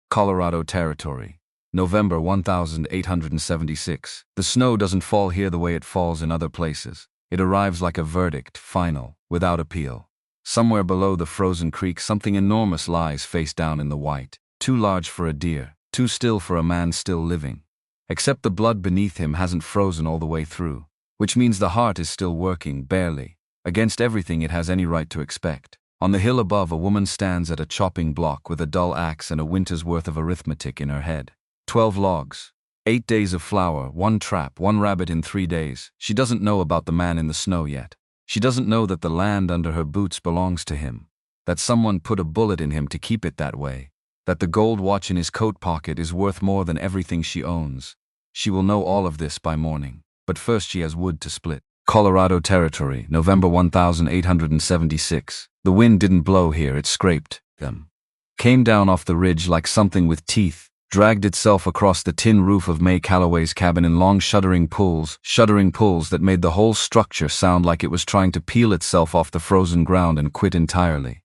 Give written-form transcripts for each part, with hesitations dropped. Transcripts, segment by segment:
Colorado Territory, November 1876. The snow doesn't fall here the way it falls in other places. It arrives like a verdict, final, without appeal. Somewhere below the frozen creek, something enormous lies face down in the white, too large for a deer, too still for a man still living. Except the blood beneath him hasn't frozen all the way through, which means the heart is still working, barely, against everything it has any right to expect. On the hill above, a woman stands at a chopping block with a dull axe and a winter's worth of arithmetic in her head. 12 logs. 8 days of flour, 1 trap, 1 rabbit in 3 days. She doesn't know about the man in the snow yet. She doesn't know that the land under her boots belongs to him, that someone put a bullet in him to keep it that way, that the gold watch in his coat pocket is worth more than everything she owns. She will know all of this by morning, but first she has wood to split. Colorado Territory, November 1876. The wind didn't blow here, it scraped them. Came down off the ridge like something with teeth, dragged itself across the tin roof of Mae Calloway's cabin in long shuddering pulls that made the whole structure sound like it was trying to peel itself off the frozen ground and quit entirely.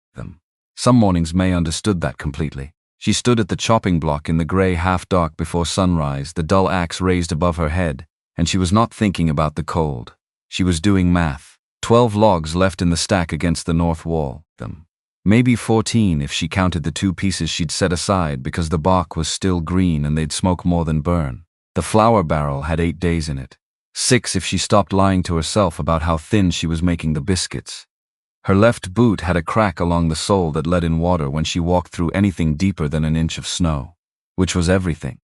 Some mornings Mae understood that completely. She stood at the chopping block in the gray half-dark before sunrise, the dull axe raised above her head, and she was not thinking about the cold. She was doing math. 12 logs left in the stack against the north wall. Maybe 14 if she counted the 2 pieces she'd set aside because the bark was still green and they'd smoke more than burn. The flour barrel had 8 days in it. 6 if she stopped lying to herself about how thin she was making the biscuits. Her left boot had a crack along the sole that let in water when she walked through anything deeper than an inch of snow. Which was everything.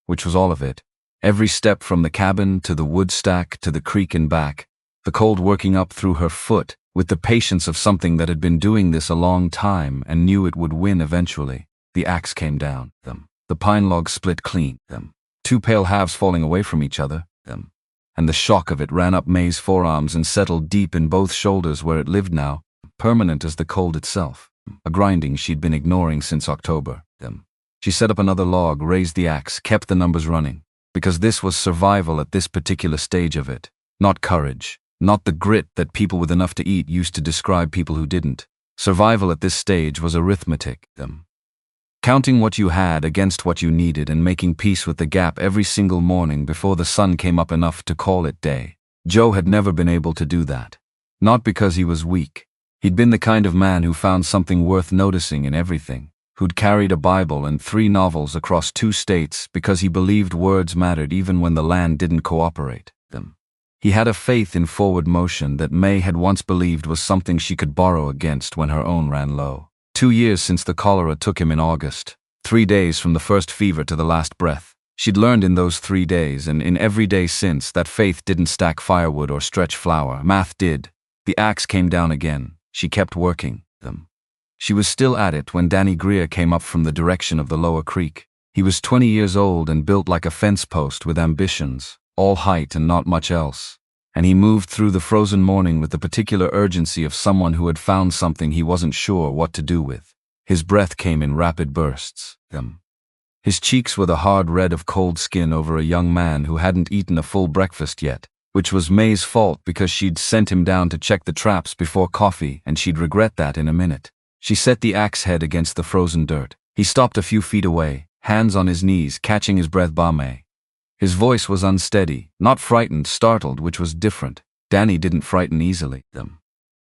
Which was all of it. Every step from the cabin to the wood stack to the creek and back, the cold working up through her foot, with the patience of something that had been doing this a long time and knew it would win eventually. The axe came down. The pine log split clean. 2 pale halves falling away from each other. And the shock of it ran up Mae's forearms and settled deep in both shoulders where it lived now, permanent as the cold itself. A grinding she'd been ignoring since October. She set up another log, raised the axe, kept the numbers running. Because this was survival at this particular stage of it. Not courage. Not the grit that people with enough to eat used to describe people who didn't. Survival at this stage was arithmetic. Counting what you had against what you needed and making peace with the gap every single morning before the sun came up enough to call it day. Joe had never been able to do that. Not because he was weak. He'd been the kind of man who found something worth noticing in everything. Who'd carried a Bible and 3 novels across 2 states because he believed words mattered even when the land didn't cooperate. He had a faith in forward motion that Mae had once believed was something she could borrow against when her own ran low. 2 years since the cholera took him in August. 3 days from the first fever to the last breath. She'd learned in those 3 days and in every day since that faith didn't stack firewood or stretch flour. Math did. The axe came down again. She kept working. She was still at it when Danny Greer came up from the direction of the lower creek. He was 20 years old and built like a fence post with ambitions, all height and not much else. And he moved through the frozen morning with the particular urgency of someone who had found something he wasn't sure what to do with. His breath came in rapid bursts. His cheeks were the hard red of cold skin over a young man who hadn't eaten a full breakfast yet, which was Mae's fault because she'd sent him down to check the traps before coffee and she'd regret that in a minute. She set the axe head against the frozen dirt. He stopped a few feet away, hands on his knees, catching his breath. Mae. His voice was unsteady, not frightened, startled, which was different. Danny didn't frighten easily.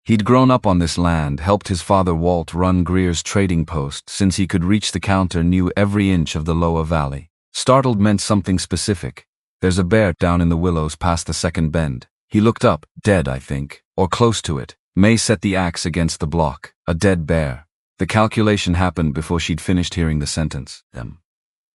He'd grown up on this land, helped his father Walt run Greer's trading post since he could reach the counter, knew every inch of the lower valley. Startled meant something specific. There's a bear down in the willows past the second bend. He looked up, dead, I think, or close to it. Mae set the axe against the block. A dead bear. The calculation happened before she'd finished hearing the sentence.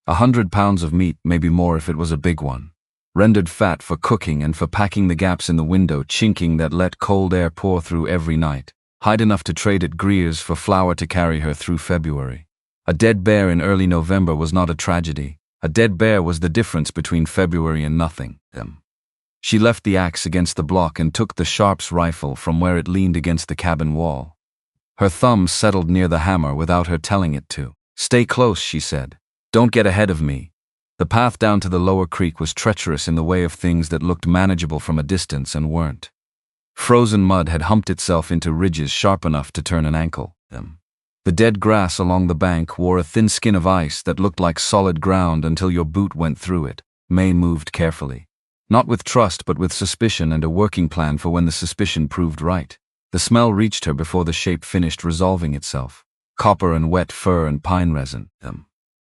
100 pounds of meat, maybe more if it was a big one. Rendered fat for cooking and for packing the gaps in the window, chinking that let cold air pour through every night. Hide enough to trade at Greer's for flour to carry her through February. A dead bear in early November was not a tragedy. A dead bear was the difference between February and nothing. She left the axe against the block and took the Sharp's rifle from where it leaned against the cabin wall. Her thumb settled near the hammer without her telling it to. Stay close, she said. Don't get ahead of me. The path down to the lower creek was treacherous in the way of things that looked manageable from a distance and weren't. Frozen mud had humped itself into ridges sharp enough to turn an ankle. The dead grass along the bank wore a thin skin of ice that looked like solid ground until your boot went through it. Mae moved carefully. Not with trust but with suspicion and a working plan for when the suspicion proved right. The smell reached her before the shape finished resolving itself. Copper and wet fur and pine resin.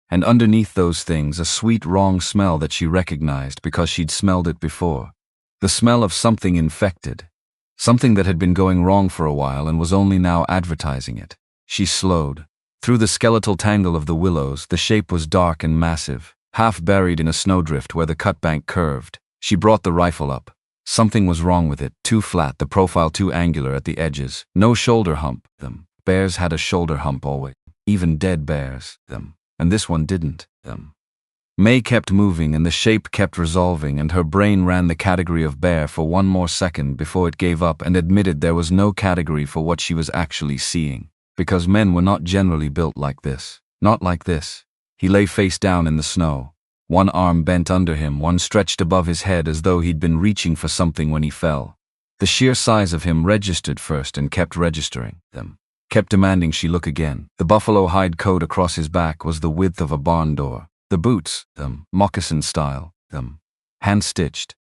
And underneath those things a sweet wrong smell that she recognized because she'd smelled it before. The smell of something infected. Something that had been going wrong for a while and was only now advertising it. She slowed. Through the skeletal tangle of the willows, the shape was dark and massive, half buried in a snowdrift where the cut bank curved. She brought the rifle up. Something was wrong with it, too flat, the profile too angular at the edges. No shoulder hump. Bears had a shoulder hump always. Even dead bears. And this one didn't. Mae kept moving and the shape kept resolving, and her brain ran the category of bear for one more second before it gave up and admitted there was no category for what she was actually seeing. Because men were not generally built like this. Not like this. He lay face down in the snow. One arm bent under him, one stretched above his head as though he'd been reaching for something when he fell. The sheer size of him registered first and kept registering. Kept demanding she look again. The buffalo hide coat across his back was the width of a barn door. The boots, moccasin style, hand-stitched,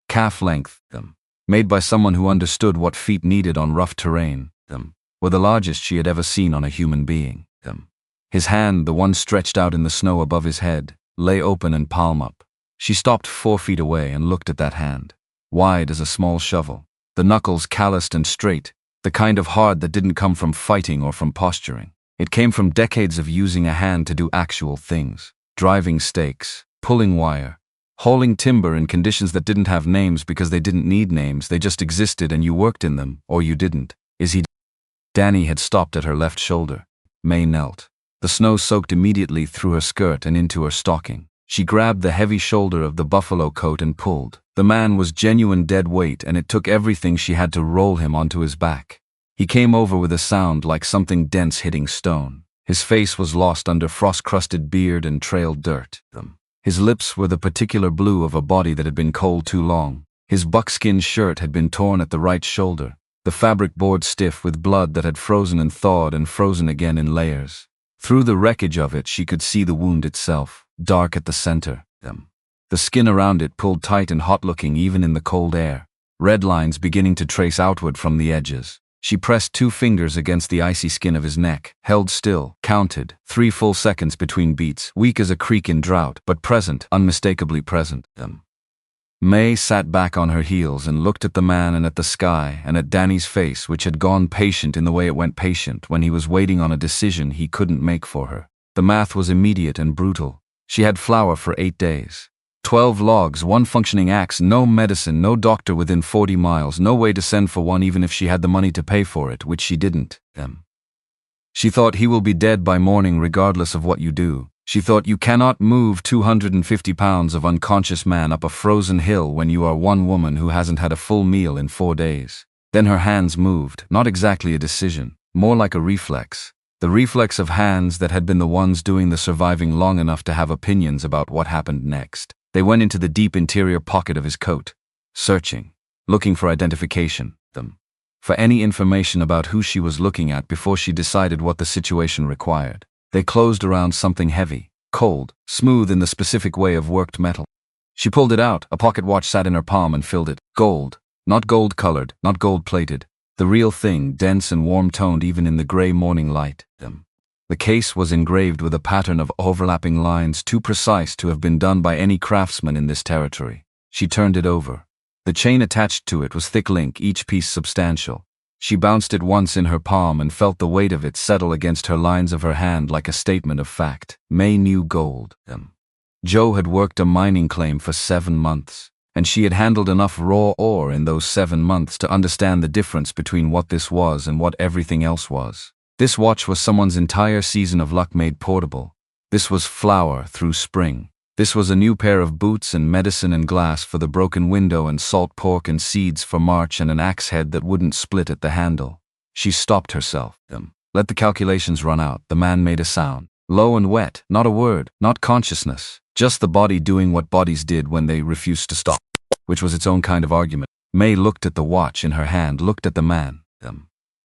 calf length, made by someone who understood what feet needed on rough terrain, were the largest she had ever seen on a human being. His hand, the one stretched out in the snow above his head, lay open and palm up. She stopped 4 feet away and looked at that hand. Wide as a small shovel. The knuckles calloused and straight, the kind of hard that didn't come from fighting or from posturing. It came from decades of using a hand to do actual things. Driving stakes, pulling wire, hauling timber in conditions that didn't have names because they didn't need names, they just existed and you worked in them, or you didn't. Is he? Danny had stopped at her left shoulder. Mae knelt. The snow soaked immediately through her skirt and into her stocking. She grabbed the heavy shoulder of the buffalo coat and pulled. The man was genuine dead weight, and it took everything she had to roll him onto his back. He came over with a sound like something dense hitting stone. His face was lost under frost-crusted beard and trailed dirt. His lips were the particular blue of a body that had been cold too long. His buckskin shirt had been torn at the right shoulder, the fabric board stiff with blood that had frozen and thawed and frozen again in layers. Through the wreckage of it she could see the wound itself, dark at the center. The skin around it pulled tight and hot-looking even in the cold air, red lines beginning to trace outward from the edges. She pressed 2 fingers against the icy skin of his neck, held still, counted, 3 full seconds between beats, weak as a creak in drought, but present, unmistakably present. Mae sat back on her heels and looked at the man and at the sky and at Danny's face, which had gone patient in the way it went patient when he was waiting on a decision he couldn't make for her. The math was immediate and brutal. She had flour for 8 days. 12 logs, 1 functioning axe, no medicine, no doctor within 40 miles, no way to send for one even if she had the money to pay for it, which she didn't. She thought he will be dead by morning regardless of what you do. She thought you cannot move 250 pounds of unconscious man up a frozen hill when you are one woman who hasn't had a full meal in 4 days. Then her hands moved, not exactly a decision, more like a reflex. The reflex of hands that had been the ones doing the surviving long enough to have opinions about what happened next. They went into the deep interior pocket of his coat, searching, looking for identification, for any information about who she was looking at before she decided what the situation required. They closed around something heavy, cold, smooth in the specific way of worked metal. She pulled it out, a pocket watch sat in her palm and filled it. Gold, not gold-colored, not gold-plated. The real thing, dense and warm-toned even in the gray morning light. The case was engraved with a pattern of overlapping lines too precise to have been done by any craftsman in this territory. She turned it over. The chain attached to it was thick link, each piece substantial. She bounced it once in her palm and felt the weight of it settle against her lines of her hand like a statement of fact. Mae knew gold. Joe had worked a mining claim for 7 months, and she had handled enough raw ore in those 7 months to understand the difference between what this was and what everything else was. This watch was someone's entire season of luck made portable. This was flour through spring. This was a new pair of boots and medicine and glass for the broken window and salt pork and seeds for March and an axe head that wouldn't split at the handle. She stopped herself. Let the calculations run out. The man made a sound. Low and wet, not a word, not consciousness. Just the body doing what bodies did when they refused to stop, which was its own kind of argument. Mae looked at the watch in her hand, looked at the man.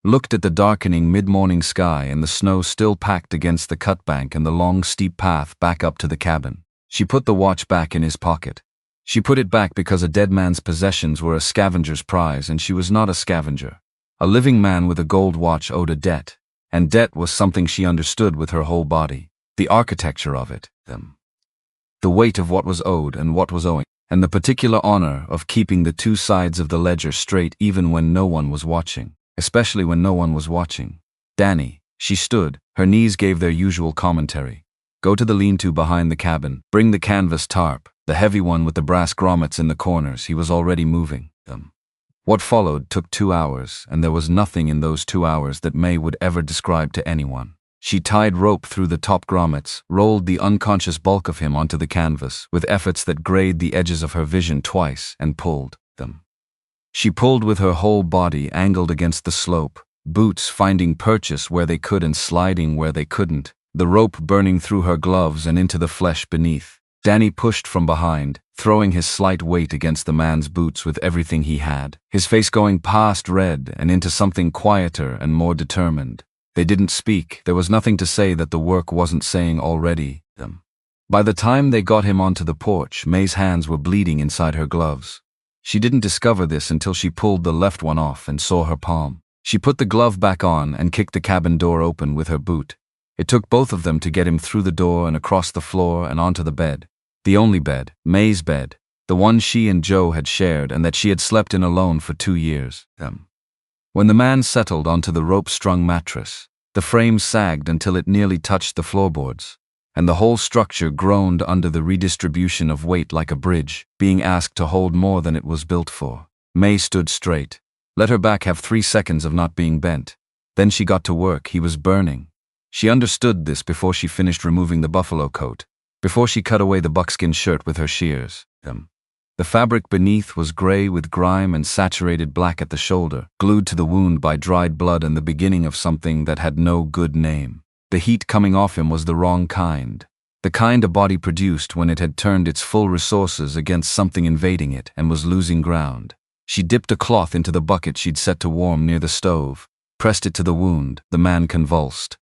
looked at the darkening mid-morning sky and the snow still packed against the cut bank and the long steep path back up to the cabin. She put the watch back in his pocket. She put it back because a dead man's possessions were a scavenger's prize, and she was not a scavenger. A living man with a gold watch owed a debt, and debt was something she understood with her whole body. The architecture of it, the weight of what was owed and what was owing, and the particular honor of keeping the two sides of the ledger straight even when no one was watching, especially when no one was watching. Danny, she stood, her knees gave their usual commentary. Go to the lean-to behind the cabin, bring the canvas tarp, the heavy one with the brass grommets in the corners. He was already moving them. What followed took 2 hours, and there was nothing in those 2 hours that Mae would ever describe to anyone. She tied rope through the top grommets, rolled the unconscious bulk of him onto the canvas, with efforts that grayed the edges of her vision twice, and pulled them. She pulled with her whole body, angled against the slope, boots finding purchase where they could and sliding where they couldn't, the rope burning through her gloves and into the flesh beneath. Danny pushed from behind, throwing his slight weight against the man's boots with everything he had, his face going past red and into something quieter and more determined. They didn't speak. There was nothing to say that the work wasn't saying already. By the time they got him onto the porch, Mae's hands were bleeding inside her gloves. She didn't discover this until she pulled the left one off and saw her palm. She put the glove back on and kicked the cabin door open with her boot. It took both of them to get him through the door and across the floor and onto the bed. The only bed, Mae's bed, the one she and Joe had shared and that she had slept in alone for 2 years. When the man settled onto the rope-strung mattress, the frame sagged until it nearly touched the floorboards, and the whole structure groaned under the redistribution of weight like a bridge, being asked to hold more than it was built for. Mae stood straight. Let her back have 3 seconds of not being bent. Then she got to work. He was burning. She understood this before she finished removing the buffalo coat, before she cut away the buckskin shirt with her shears. The fabric beneath was gray with grime and saturated black at the shoulder, glued to the wound by dried blood and the beginning of something that had no good name. The heat coming off him was the wrong kind. The kind a body produced when it had turned its full resources against something invading it and was losing ground. She dipped a cloth into the bucket she'd set to warm near the stove, pressed it to the wound. The man convulsed.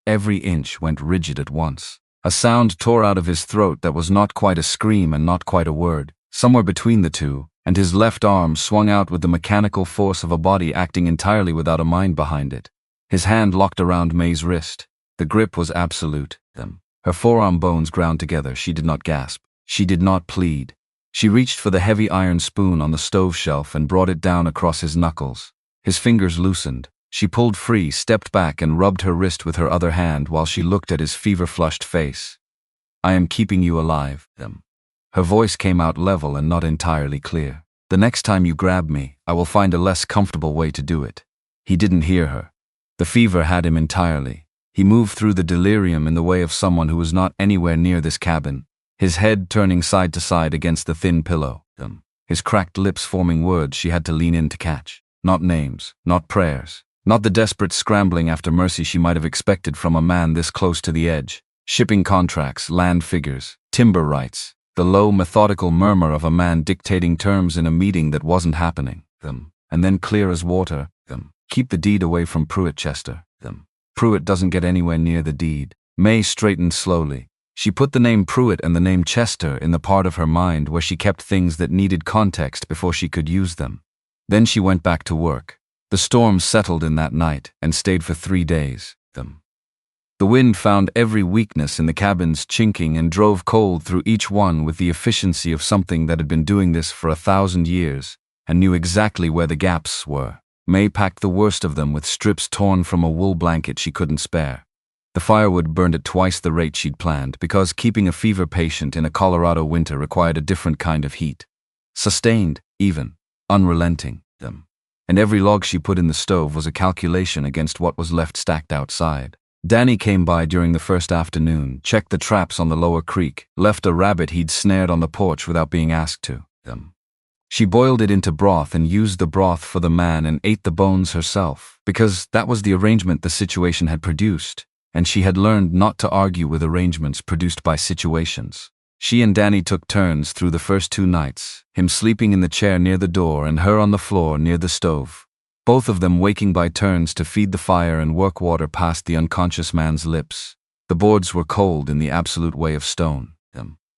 Every inch went rigid at once. A sound tore out of his throat that was not quite a scream and not quite a word, somewhere between the two, and his left arm swung out with the mechanical force of a body acting entirely without a mind behind it. His hand locked around Mae's wrist. The grip was absolute. Her forearm bones ground together. She did not gasp. She did not plead. She reached for the heavy iron spoon on the stove shelf and brought it down across his knuckles. His fingers loosened. She pulled free, stepped back, and rubbed her wrist with her other hand while she looked at his fever-flushed face. I am keeping you alive. Her voice came out level and not entirely clear. The next time you grab me, I will find a less comfortable way to do it. He didn't hear her. The fever had him entirely. He moved through the delirium in the way of someone who was not anywhere near this cabin, his head turning side to side against the thin pillow. His cracked lips forming words she had to lean in to catch. Not names, not prayers. Not the desperate scrambling after mercy she might have expected from a man this close to the edge. Shipping contracts, land figures, timber rights. The low, methodical murmur of a man dictating terms in a meeting that wasn't happening. And then clear as water. Keep the deed away from Pruitt, Chester. Pruitt doesn't get anywhere near the deed. Mae straightened slowly. She put the name Pruitt and the name Chester in the part of her mind where she kept things that needed context before she could use them. Then she went back to work. The storm settled in that night and stayed for 3 days. The wind found every weakness in the cabins chinking and drove cold through each one with the efficiency of something that had been doing this for 1,000 years and knew exactly where the gaps were. Mae packed the worst of them with strips torn from a wool blanket she couldn't spare. The firewood burned at twice the rate she'd planned because keeping a fever patient in a Colorado winter required a different kind of heat. Sustained, even, unrelenting. And every log she put in the stove was a calculation against what was left stacked outside. Danny came by during the first afternoon, checked the traps on the lower creek, left a rabbit he'd snared on the porch without being asked to. She boiled it into broth and used the broth for the man and ate the bones herself, because that was the arrangement the situation had produced, and she had learned not to argue with arrangements produced by situations. She and Danny took turns through the first 2 nights, him sleeping in the chair near the door and her on the floor near the stove. both of them waking by turns to feed the fire and work water past the unconscious man's lips. The boards were cold in the absolute way of stone.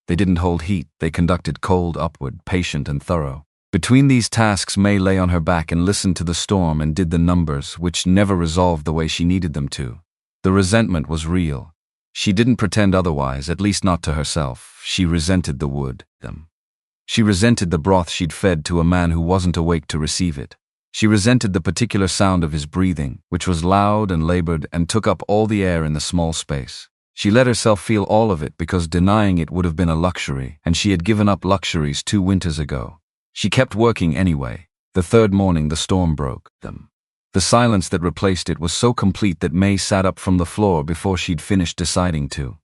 They didn't hold heat, they conducted cold upward, patient and thorough. Between these tasks, Mae lay on her back and listened to the storm and did the numbers, which never resolved the way she needed them to. The resentment was real. She didn't pretend otherwise, at least not to herself. She resented the wood. She resented the broth she'd fed to a man who wasn't awake to receive it. She resented the particular sound of his breathing, which was loud and labored and took up all the air in the small space. She let herself feel all of it because denying it would have been a luxury, and she had given up luxuries 2 winters ago. She kept working anyway. The third morning the storm broke. The silence that replaced it was so complete that Mae sat up from the floor before she'd finished deciding to.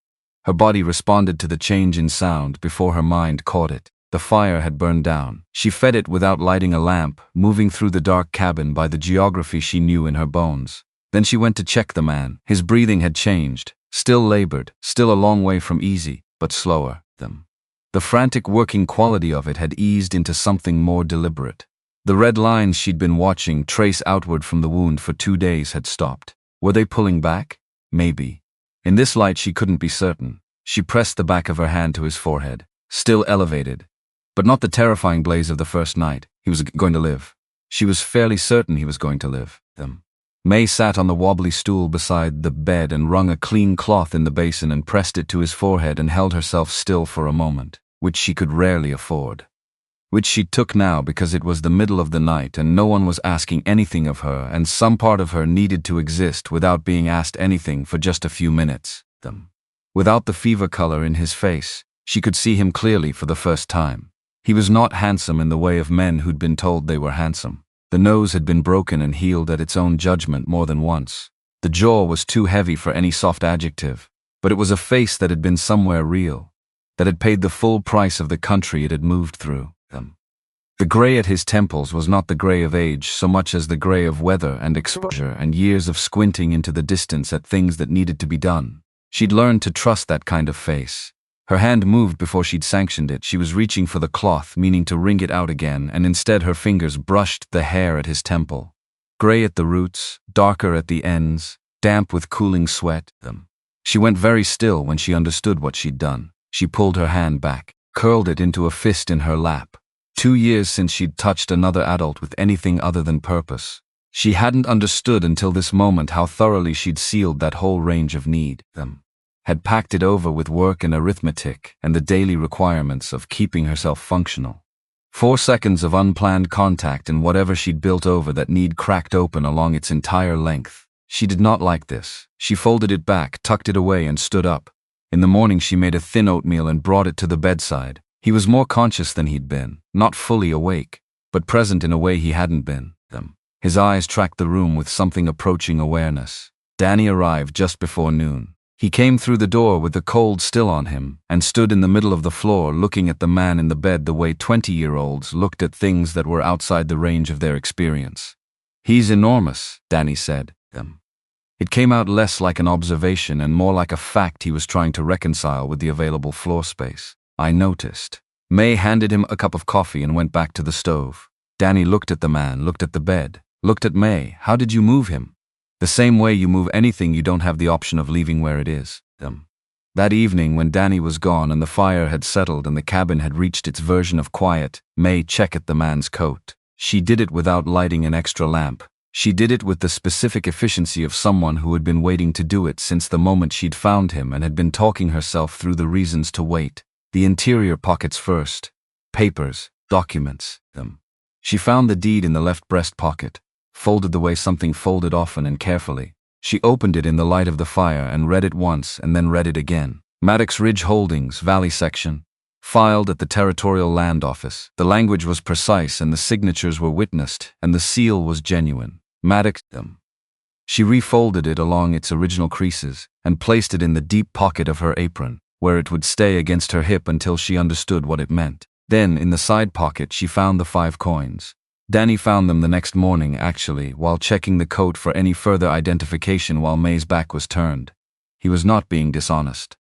Her body responded to the change in sound before her mind caught it. The fire had burned down. She fed it without lighting a lamp, moving through the dark cabin by the geography she knew in her bones. Then she went to check the man. His breathing had changed. Still labored, still a long way from easy, but slower. The frantic working quality of it had eased into something more deliberate. The red lines she'd been watching trace outward from the wound for 2 days had stopped. Were they pulling back? Maybe. In this light she couldn't be certain. She pressed the back of her hand to his forehead. Still elevated. But not the terrifying blaze of the first night. He was going to live. She was fairly certain he was going to live. Mae sat on the wobbly stool beside the bed and wrung a clean cloth in the basin and pressed it to his forehead and held herself still for a moment, which she could rarely afford. Which she took now because it was the middle of the night and no one was asking anything of her, and some part of her needed to exist without being asked anything for just a few minutes. Without the fever color in his face, she could see him clearly for the first time. He was not handsome in the way of men who'd been told they were handsome. The nose had been broken and healed at its own judgment more than once. The jaw was too heavy for any soft adjective, but it was a face that had been somewhere real, that had paid the full price of the country it had moved through. The gray at his temples was not the gray of age so much as the gray of weather and exposure and years of squinting into the distance at things that needed to be done. She'd learned to trust that kind of face. Her hand moved before she'd sanctioned it. She was reaching for the cloth, meaning to wring it out again, and instead her fingers brushed the hair at his temple. Gray at the roots, darker at the ends, damp with cooling sweat. She went very still when she understood what she'd done. She pulled her hand back, curled it into a fist in her lap. 2 years since she'd touched another adult with anything other than purpose. She hadn't understood until this moment how thoroughly she'd sealed that whole range of need. Had packed it over with work and arithmetic and the daily requirements of keeping herself functional. 4 seconds of unplanned contact and whatever she'd built over that need cracked open along its entire length. She did not like this. She folded it back, tucked it away and stood up. In the morning she made a thin oatmeal and brought it to the bedside. He was more conscious than he'd been, not fully awake, but present in a way he hadn't been. His eyes tracked the room with something approaching awareness. Danny arrived just before noon. He came through the door with the cold still on him and stood in the middle of the floor looking at the man in the bed the way 20-year-olds looked at things that were outside the range of their experience. "He's enormous," Danny said. It came out less like an observation and more like a fact he was trying to reconcile with the available floor space. "I noticed." Mae handed him a cup of coffee and went back to the stove. Danny looked at the man, looked at the bed, looked at Mae. "How did you move him?" "The same way you move anything you don't have the option of leaving where it is." That evening, when Danny was gone and the fire had settled and the cabin had reached its version of quiet, Mae checked the man's coat. She did it without lighting an extra lamp. She did it with the specific efficiency of someone who had been waiting to do it since the moment she'd found him and had been talking herself through the reasons to wait. The interior pockets first. Papers, documents. She found the deed in the left breast pocket, folded the way something folded often and carefully. She opened it in the light of the fire and read it once and then read it again. Maddox Ridge Holdings, Valley Section. Filed at the Territorial Land Office. The language was precise and the signatures were witnessed and the seal was genuine. Maddox. She refolded it along its original creases and placed it in the deep pocket of her apron, where it would stay against her hip until she understood what it meant. Then, in the side pocket, she found the 5 coins. Danny found them the next morning, actually, while checking the coat for any further identification while Mae's back was turned. He was not being dishonest.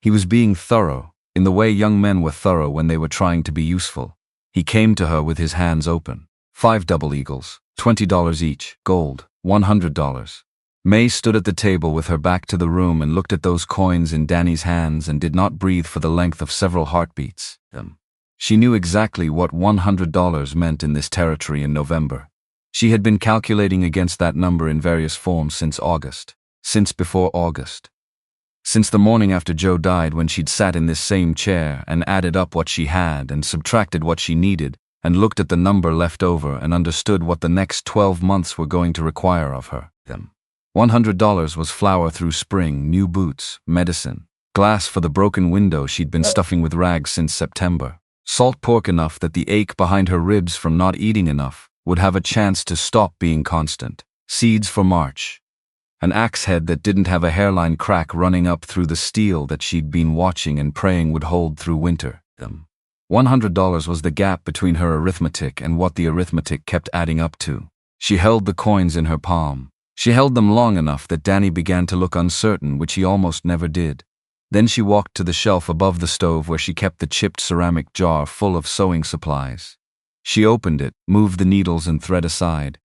He was being thorough, in the way young men were thorough when they were trying to be useful. He came to her with his hands open. 5 double eagles. $20 each, gold, $100. Mae stood at the table with her back to the room and looked at those coins in Danny's hands and did not breathe for the length of several heartbeats. She knew exactly what $100 meant in this territory in November. She had been calculating against that number in various forms since August. Since before August. Since the morning after Joe died, when she'd sat in this same chair and added up what she had and subtracted what she needed and looked at the number left over and understood what the next 12 months were going to require of her. $100 was flour through spring, new boots, medicine, glass for the broken window she'd been stuffing with rags since September, salt pork enough that the ache behind her ribs from not eating enough would have a chance to stop being constant, seeds for March, an axe head that didn't have a hairline crack running up through the steel that she'd been watching and praying would hold through winter. $100 was the gap between her arithmetic and what the arithmetic kept adding up to. She held the coins in her palm. She held them long enough that Danny began to look uncertain, which he almost never did. Then she walked to the shelf above the stove where she kept the chipped ceramic jar full of sewing supplies. She opened it, moved the needles and thread aside,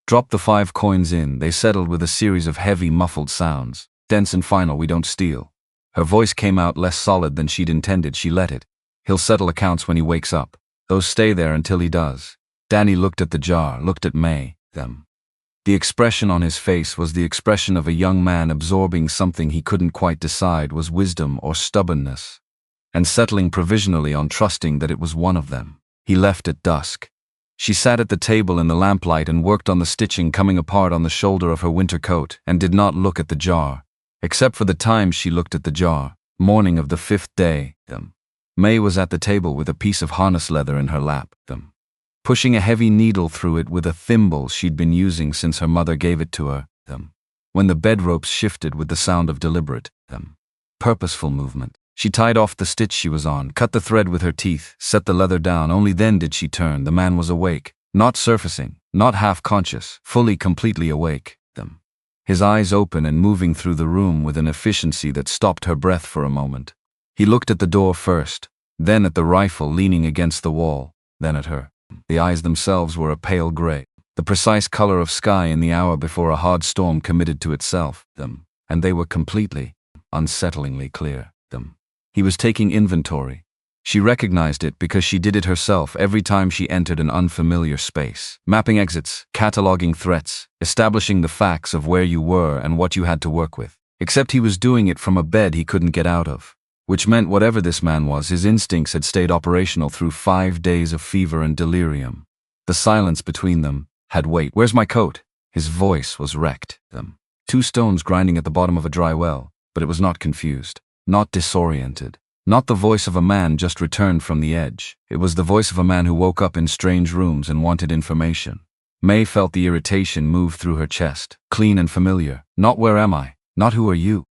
dropped the 5 coins in. They settled with a series of heavy, muffled sounds. Dense and final, we don't steal. Her voice came out less solid than she'd intended. She let it. He'll settle accounts when he wakes up. Those stay there until he does. Danny looked at the jar, looked at Mae, The expression on his face was the expression of a young man absorbing something he couldn't quite decide was wisdom or stubbornness, and settling provisionally on trusting that it was one of them. He left at dusk. She sat at the table in the lamplight and worked on the stitching coming apart on the shoulder of her winter coat and did not look at the jar, except for the time she looked at the jar, morning of the 5th day. Mae was at the table with a piece of harness leather in her lap, pushing a heavy needle through it with a thimble she'd been using since her mother gave it to her, when the bed ropes shifted with the sound of deliberate, purposeful movement. She tied off the stitch she was on, cut the thread with her teeth, set the leather down. Only then did she turn. The man was awake, not surfacing, not half-conscious, fully, completely awake. His eyes open and moving through the room with an efficiency that stopped her breath for a moment. He looked at the door first, then at the rifle leaning against the wall, then at her. The eyes themselves were a pale gray, the precise color of sky in the hour before a hard storm committed to itself, and they were completely, unsettlingly clear. He was taking inventory. She recognized it because she did it herself every time she entered an unfamiliar space. Mapping exits, cataloging threats, establishing the facts of where you were and what you had to work with. Except he was doing it from a bed he couldn't get out of. Which meant whatever this man was, his instincts had stayed operational through 5 days of fever and delirium. The silence between them had weight. Where's my coat? His voice was wrecked. 2 stones grinding at the bottom of a dry well, but it was not confused. Not disoriented. Not the voice of a man just returned from the edge. It was the voice of a man who woke up in strange rooms and wanted information. Mae felt the irritation move through her chest, clean and familiar. Not where am I? Not who are you?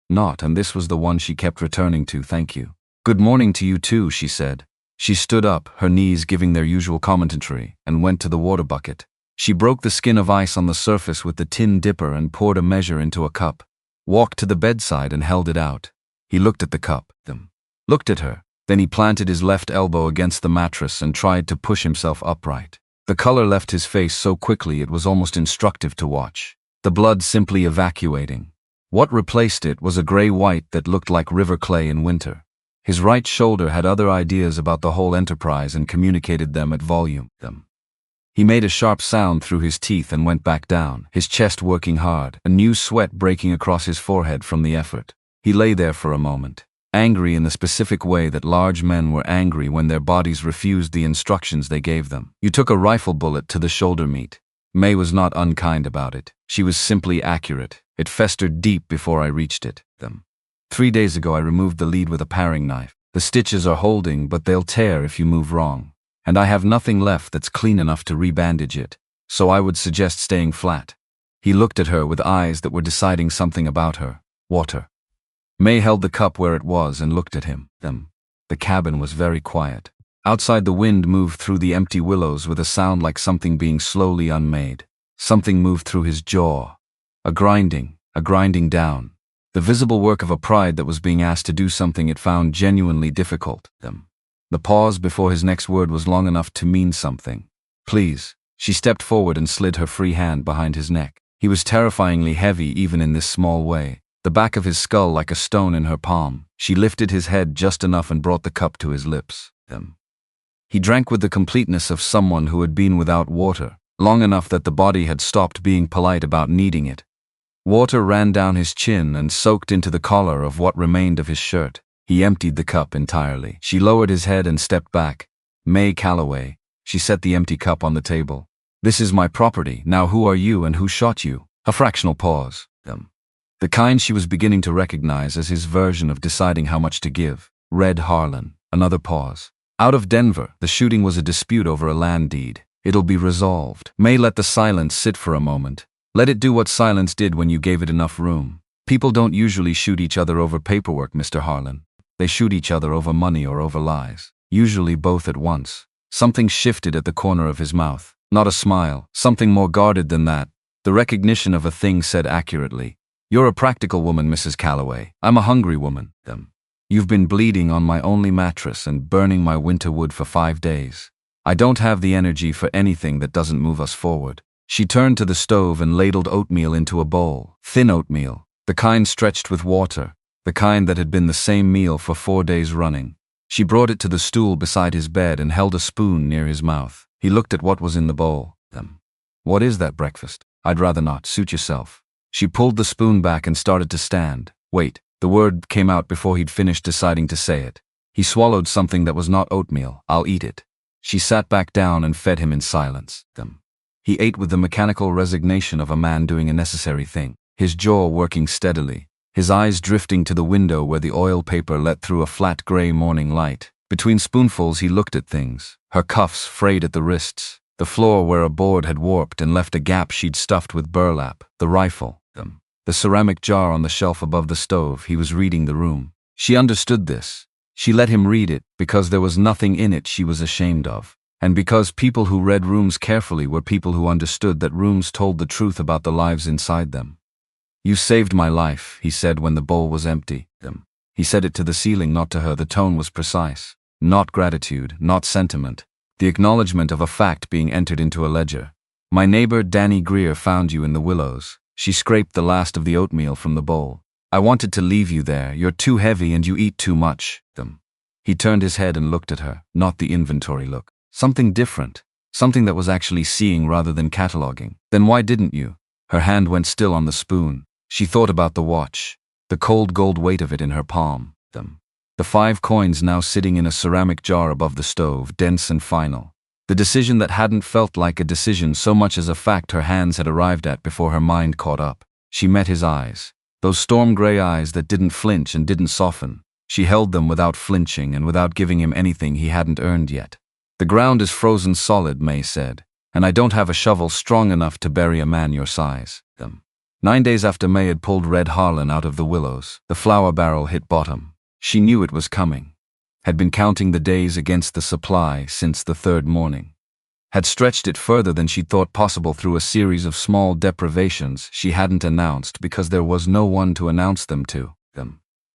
Not, and this was the one she kept returning to, thank you. Good morning to you too, she said. She stood up, her knees giving their usual commentary, and went to the water bucket. She broke the skin of ice on the surface with the tin dipper and poured a measure into a cup. Walked to the bedside and held it out. He looked at the cup, looked at her, then he planted his left elbow against the mattress and tried to push himself upright. The color left his face so quickly it was almost instructive to watch. The blood simply evacuating. What replaced it was a gray-white that looked like river clay in winter. His right shoulder had other ideas about the whole enterprise and communicated them at volume. He made a sharp sound through his teeth and went back down, his chest working hard, a new sweat breaking across his forehead from the effort. He lay there for a moment, angry in the specific way that large men were angry when their bodies refused the instructions they gave them. You took a rifle bullet to the shoulder meat. Mae was not unkind about it. She was simply accurate. It festered deep before I reached it. 3 days ago I removed the lead with a paring knife. The stitches are holding, but they'll tear if you move wrong. And I have nothing left that's clean enough to rebandage it. So I would suggest staying flat. He looked at her with eyes that were deciding something about her. Water. Mae held the cup where it was and looked at him. The cabin was very quiet. Outside, the wind moved through the empty willows with a sound like something being slowly unmade. Something moved through his jaw. A grinding down. The visible work of a pride that was being asked to do something it found genuinely difficult. The pause before his next word was long enough to mean something. Please, She stepped forward and slid her free hand behind his neck. He was terrifyingly heavy even in this small way, the back of his skull like a stone in her palm. She lifted his head just enough and brought the cup to his lips. He drank with the completeness of someone who had been without water, long enough that the body had stopped being polite about needing it. Water ran down his chin and soaked into the collar of what remained of his shirt. He emptied the cup entirely. She lowered his head and stepped back. Mae Calloway. She set the empty cup on the table. This is my property. Now who are you and who shot you? A fractional pause. The kind she was beginning to recognize as his version of deciding how much to give. Red Harlan. Another pause. Out of Denver, the shooting was a dispute over a land deed. It'll be resolved. Mae let the silence sit for a moment. Let it do what silence did when you gave it enough room. People don't usually shoot each other over paperwork, Mr. Harlan. They shoot each other over money or over lies. Usually both at once. Something shifted at the corner of his mouth. Not a smile, something more guarded than that. The recognition of a thing said accurately, "You're a practical woman, Mrs. Calloway. I'm a hungry woman." You've been bleeding on my only mattress and burning my winter wood for 5 days. I don't have the energy for anything that doesn't move us forward. She turned to the stove and ladled oatmeal into a bowl. Thin oatmeal, the kind stretched with water, the kind that had been the same meal for 4 days running. She brought it to the stool beside his bed and held a spoon near his mouth. He looked at what was in the bowl. What is that breakfast? I'd rather not. Suit yourself. She pulled the spoon back and started to stand. Wait. The word came out before he'd finished deciding to say it. He swallowed something that was not oatmeal. I'll eat it. She sat back down and fed him in silence. He ate with the mechanical resignation of a man doing a necessary thing, his jaw working steadily, his eyes drifting to the window where the oil paper let through a flat gray morning light. Between spoonfuls he looked at things, her cuffs frayed at the wrists, the floor where a board had warped and left a gap she'd stuffed with burlap, the rifle, the ceramic jar on the shelf above the stove. He was reading the room. She understood this. She let him read it because there was nothing in it she was ashamed of, and because people who read rooms carefully were people who understood that rooms told the truth about the lives inside them. You saved my life, he said when the bowl was empty. He said it to the ceiling, not to her. The tone was precise. Not gratitude, not sentiment. The acknowledgement of a fact being entered into a ledger. My neighbor Danny Greer found you in the willows. She scraped the last of the oatmeal from the bowl. I wanted to leave you there. You're too heavy and you eat too much. He turned his head and looked at her, not the inventory look. Something different. Something that was actually seeing rather than cataloging. Then why didn't you? Her hand went still on the spoon. She thought about the watch, the cold gold weight of it in her palm. The 5 coins now sitting in a ceramic jar above the stove, dense and final. The decision that hadn't felt like a decision so much as a fact her hands had arrived at before her mind caught up. She met his eyes. Those storm gray eyes that didn't flinch and didn't soften. She held them without flinching and without giving him anything he hadn't earned yet. The ground is frozen solid, Mae said, and I don't have a shovel strong enough to bury a man your size. 9 days after Mae had pulled Red Harlan out of the willows, the flour barrel hit bottom. She knew it was coming. Had been counting the days against the supply since the 3rd morning. Had stretched it further than she'd thought possible through a series of small deprivations she hadn't announced because there was no one to announce them to.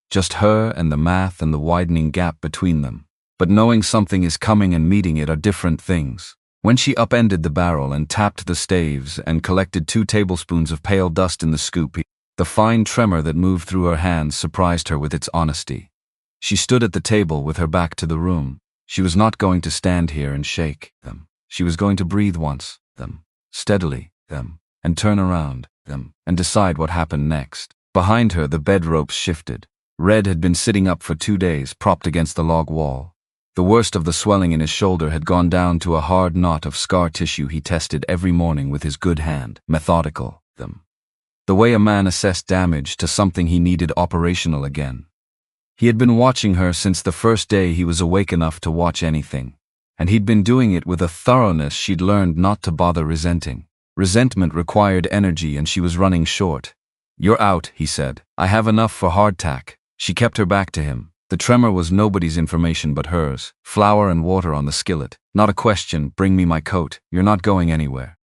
Just her and the math and the widening gap between them. But knowing something is coming and meeting it are different things. When she upended the barrel and tapped the staves and collected 2 tablespoons of pale dust in the scoop, the fine tremor that moved through her hands surprised her with its honesty. She stood at the table with her back to the room. She was not going to stand here and shake them. She was going to breathe once, steadily, and turn around, and decide what happened next. Behind her, the bed ropes shifted. Red had been sitting up for 2 days, propped against the log wall. The worst of the swelling in his shoulder had gone down to a hard knot of scar tissue he tested every morning with his good hand, methodical, the way a man assessed damage to something he needed operational again. He had been watching her since the first day he was awake enough to watch anything, and he'd been doing it with a thoroughness she'd learned not to bother resenting. Resentment required energy and she was running short. You're out, he said. I have enough for hardtack. She kept her back to him. The tremor was nobody's information but hers. Flour and water on the skillet. Not a question, bring me my coat. You're not going anywhere.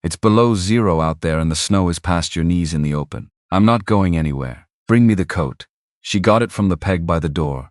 It's below 0 out there and the snow is past your knees in the open. I'm not going anywhere. Bring me the coat. She got it from the peg by the door,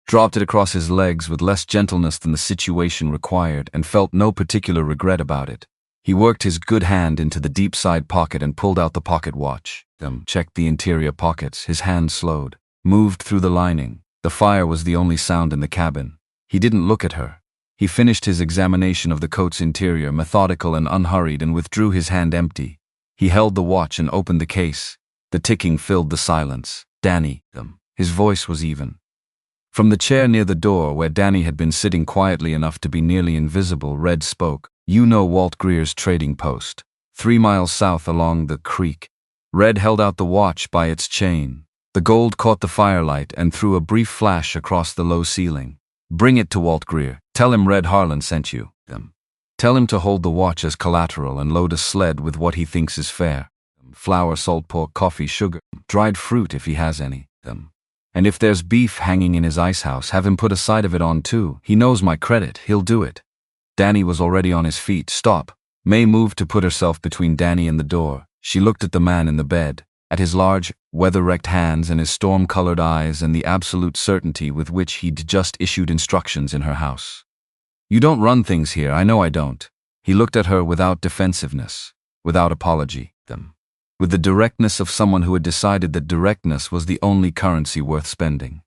dropped it across his legs with less gentleness than the situation required, and felt no particular regret about it. He worked his good hand into the deep side pocket and pulled out the pocket watch. Checked the interior pockets. His hand slowed. Moved through the lining. The fire was the only sound in the cabin. He didn't look at her. He finished his examination of the coat's interior, methodical and unhurried, and withdrew his hand empty. He held the watch and opened the case. The ticking filled the silence. Danny. His voice was even. From the chair near the door, where Danny had been sitting quietly enough to be nearly invisible, Red spoke. You know Walt Greer's trading post, 3 miles south along the creek. Red held out the watch by its chain. The gold caught the firelight and threw a brief flash across the low ceiling. Bring it to Walt Greer. Tell him Red Harlan sent you. Tell him to hold the watch as collateral and load a sled with what he thinks is fair. Flour, salt pork, coffee, sugar, dried fruit if he has any. And if there's beef hanging in his ice house, have him put a side of it on too. He knows my credit. He'll do it. Danny was already on his feet. Stop. Mae moved to put herself between Danny and the door. She looked at the man in the bed, at his large, weather-wrecked hands and his storm-colored eyes and the absolute certainty with which he'd just issued instructions in her house. You don't run things here, I know I don't. He looked at her without defensiveness, without apology. With the directness of someone who had decided that directness was the only currency worth spending.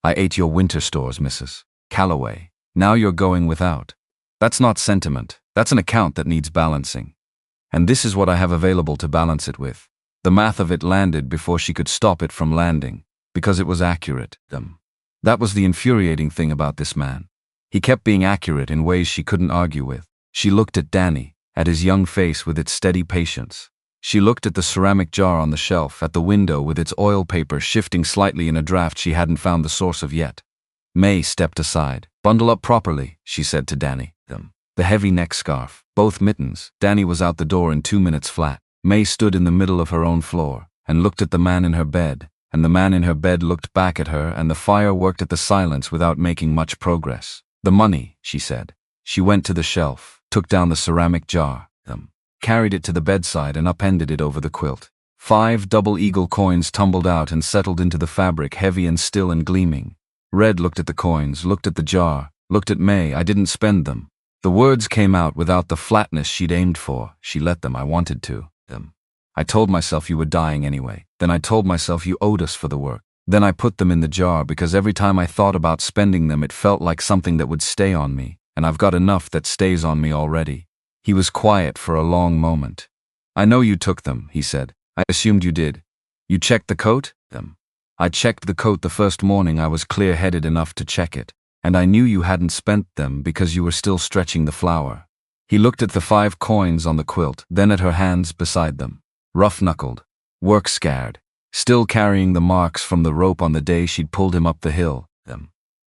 I ate your winter stores, Mrs. Calloway. Now you're going without. That's not sentiment. That's an account that needs balancing. And this is what I have available to balance it with. The math of it landed before she could stop it from landing, because it was accurate. That was the infuriating thing about this man. He kept being accurate in ways she couldn't argue with. She looked at Danny, at his young face with its steady patience. She looked at the ceramic jar on the shelf, at the window with its oil paper shifting slightly in a draft she hadn't found the source of yet. Mae stepped aside. Bundle up properly, she said to Danny. The heavy neck scarf, both mittens. Danny was out the door in 2 minutes flat. Mae stood in the middle of her own floor and looked at the man in her bed, and the man in her bed looked back at her, and the fire worked at the silence without making much progress. The money, she said. She went to the shelf, took down the ceramic jar, carried it to the bedside and upended it over the quilt. 5 double eagle coins tumbled out and settled into the fabric, heavy and still and gleaming. Red looked at the coins, looked at the jar, looked at Mae. I didn't spend them. The words came out without the flatness she'd aimed for. She let them. I wanted to. I told myself you were dying anyway. Then I told myself you owed us for the work. Then I put them in the jar because every time I thought about spending them, it felt like something that would stay on me, and I've got enough that stays on me already. He was quiet for a long moment. I know you took them, he said. I assumed you did. You checked the coat? I checked the coat the first morning I was clear-headed enough to check it, and I knew you hadn't spent them because you were still stretching the flour. He looked at the 5 coins on the quilt, then at her hands beside them. Rough-knuckled, work-scarred, still carrying the marks from the rope on the day she'd pulled him up the hill.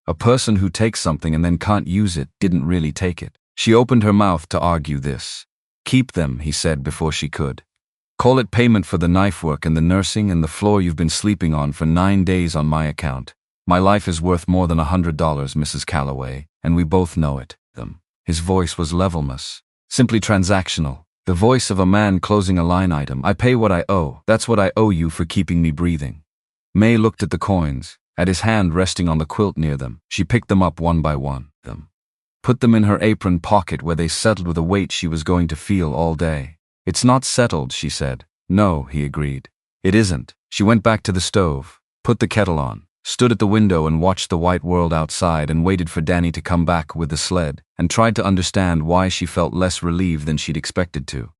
A person who takes something and then can't use it didn't really take it. She opened her mouth to argue this. Keep them, he said before she could. Call it payment for the knife work and the nursing and the floor you've been sleeping on for 9 days on my account. My life is worth more than $100, Mrs. Calloway, and we both know it. His voice was levelness, simply transactional. The voice of a man closing a line item. I pay what I owe. That's what I owe you for keeping me breathing. Mae looked at the coins, at his hand resting on the quilt near them. She picked them up one by one. Put them in her apron pocket where they settled with a weight she was going to feel all day. It's not settled, she said. No, he agreed. It isn't. She went back to the stove, put the kettle on, stood at the window and watched the white world outside and waited for Danny to come back with the sled, and tried to understand why she felt less relieved than she'd expected to.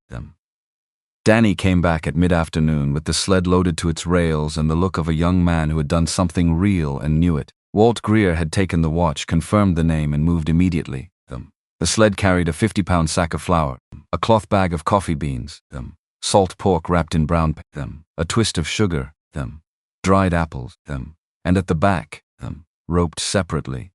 Danny came back at mid-afternoon with the sled loaded to its rails and the look of a young man who had done something real and knew it. Walt Greer had taken the watch, confirmed the name, and moved immediately. The sled carried a 50-pound sack of flour, a cloth bag of coffee beans, salt pork wrapped in brown paper, a twist of sugar, dried apples, and at the back, roped separately,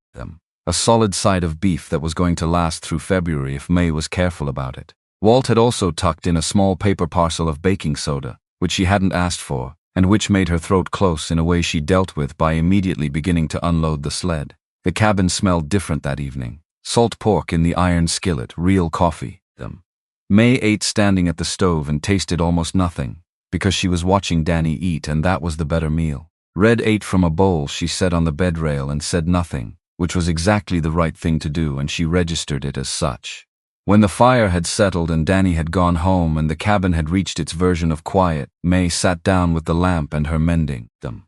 a solid side of beef that was going to last through February if Mae was careful about it. Walt had also tucked in a small paper parcel of baking soda, which she hadn't asked for, and which made her throat close in a way she dealt with by immediately beginning to unload the sled. The cabin smelled different that evening. Salt pork in the iron skillet, real coffee. Mae ate standing at the stove and tasted almost nothing, because she was watching Danny eat, and that was the better meal. Red ate from a bowl she set on the bed rail and said nothing, which was exactly the right thing to do, and she registered it as such. When the fire had settled and Danny had gone home and the cabin had reached its version of quiet, Mae sat down with the lamp and her mending them.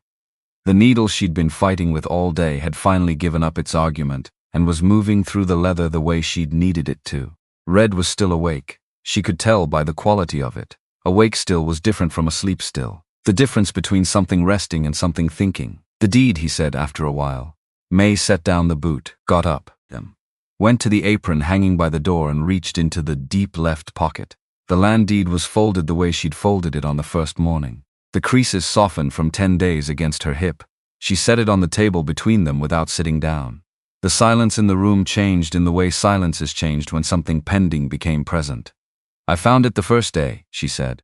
The needle she'd been fighting with all day had finally given up its argument and was moving through the leather the way she'd needed it to. Red was still awake. She could tell by the quality of it. Awake still was different from asleep still. The difference between something resting and something thinking. The deed, he said after a while. Mae set down the boot, got up, went to the apron hanging by the door and reached into the deep left pocket. The land deed was folded the way she'd folded it on the first morning. The creases softened from 10 days against her hip. She set it on the table between them without sitting down. The silence in the room changed in the way silence is changed when something pending became present. I found it the first day, she said,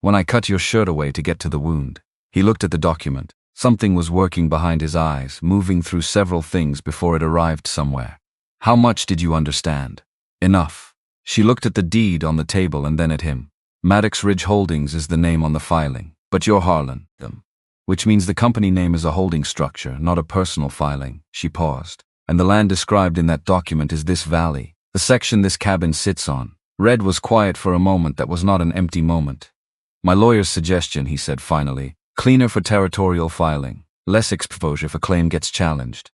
when I cut your shirt away to get to the wound. He looked at the document. Something was working behind his eyes, moving through several things before it arrived somewhere. How much did you understand? Enough. She looked at the deed on the table and then at him. Maddox Ridge Holdings is the name on the filing, but you're Harlan, which means the company name is a holding structure, not a personal filing. She paused. And the land described in that document is this valley, the section this cabin sits on. Red was quiet for a moment that was not an empty moment. My lawyer's suggestion, he said finally, cleaner for territorial filing, less exposure if a claim gets challenged.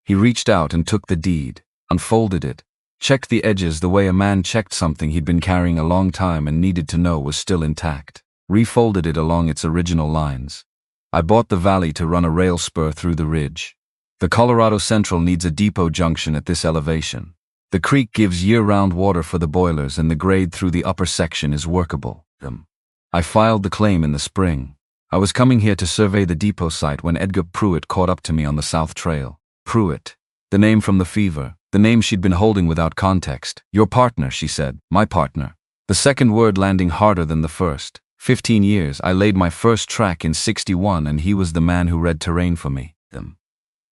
He reached out and took the deed, unfolded it, checked the edges the way a man checked something he'd been carrying a long time and needed to know was still intact, refolded it along its original lines. I bought the valley to run a rail spur through the ridge. The Colorado Central needs a depot junction at this elevation. The creek gives year-round water for the boilers and the grade through the upper section is workable. I filed the claim in the spring. I was coming here to survey the depot site when Edgar Pruitt caught up to me on the South Trail. Pruitt. The name from the fever. The name she'd been holding without context. Your partner, she said. My partner. The second word landing harder than the first. 15 years. I laid my first track in 61 and he was the man who read terrain for me.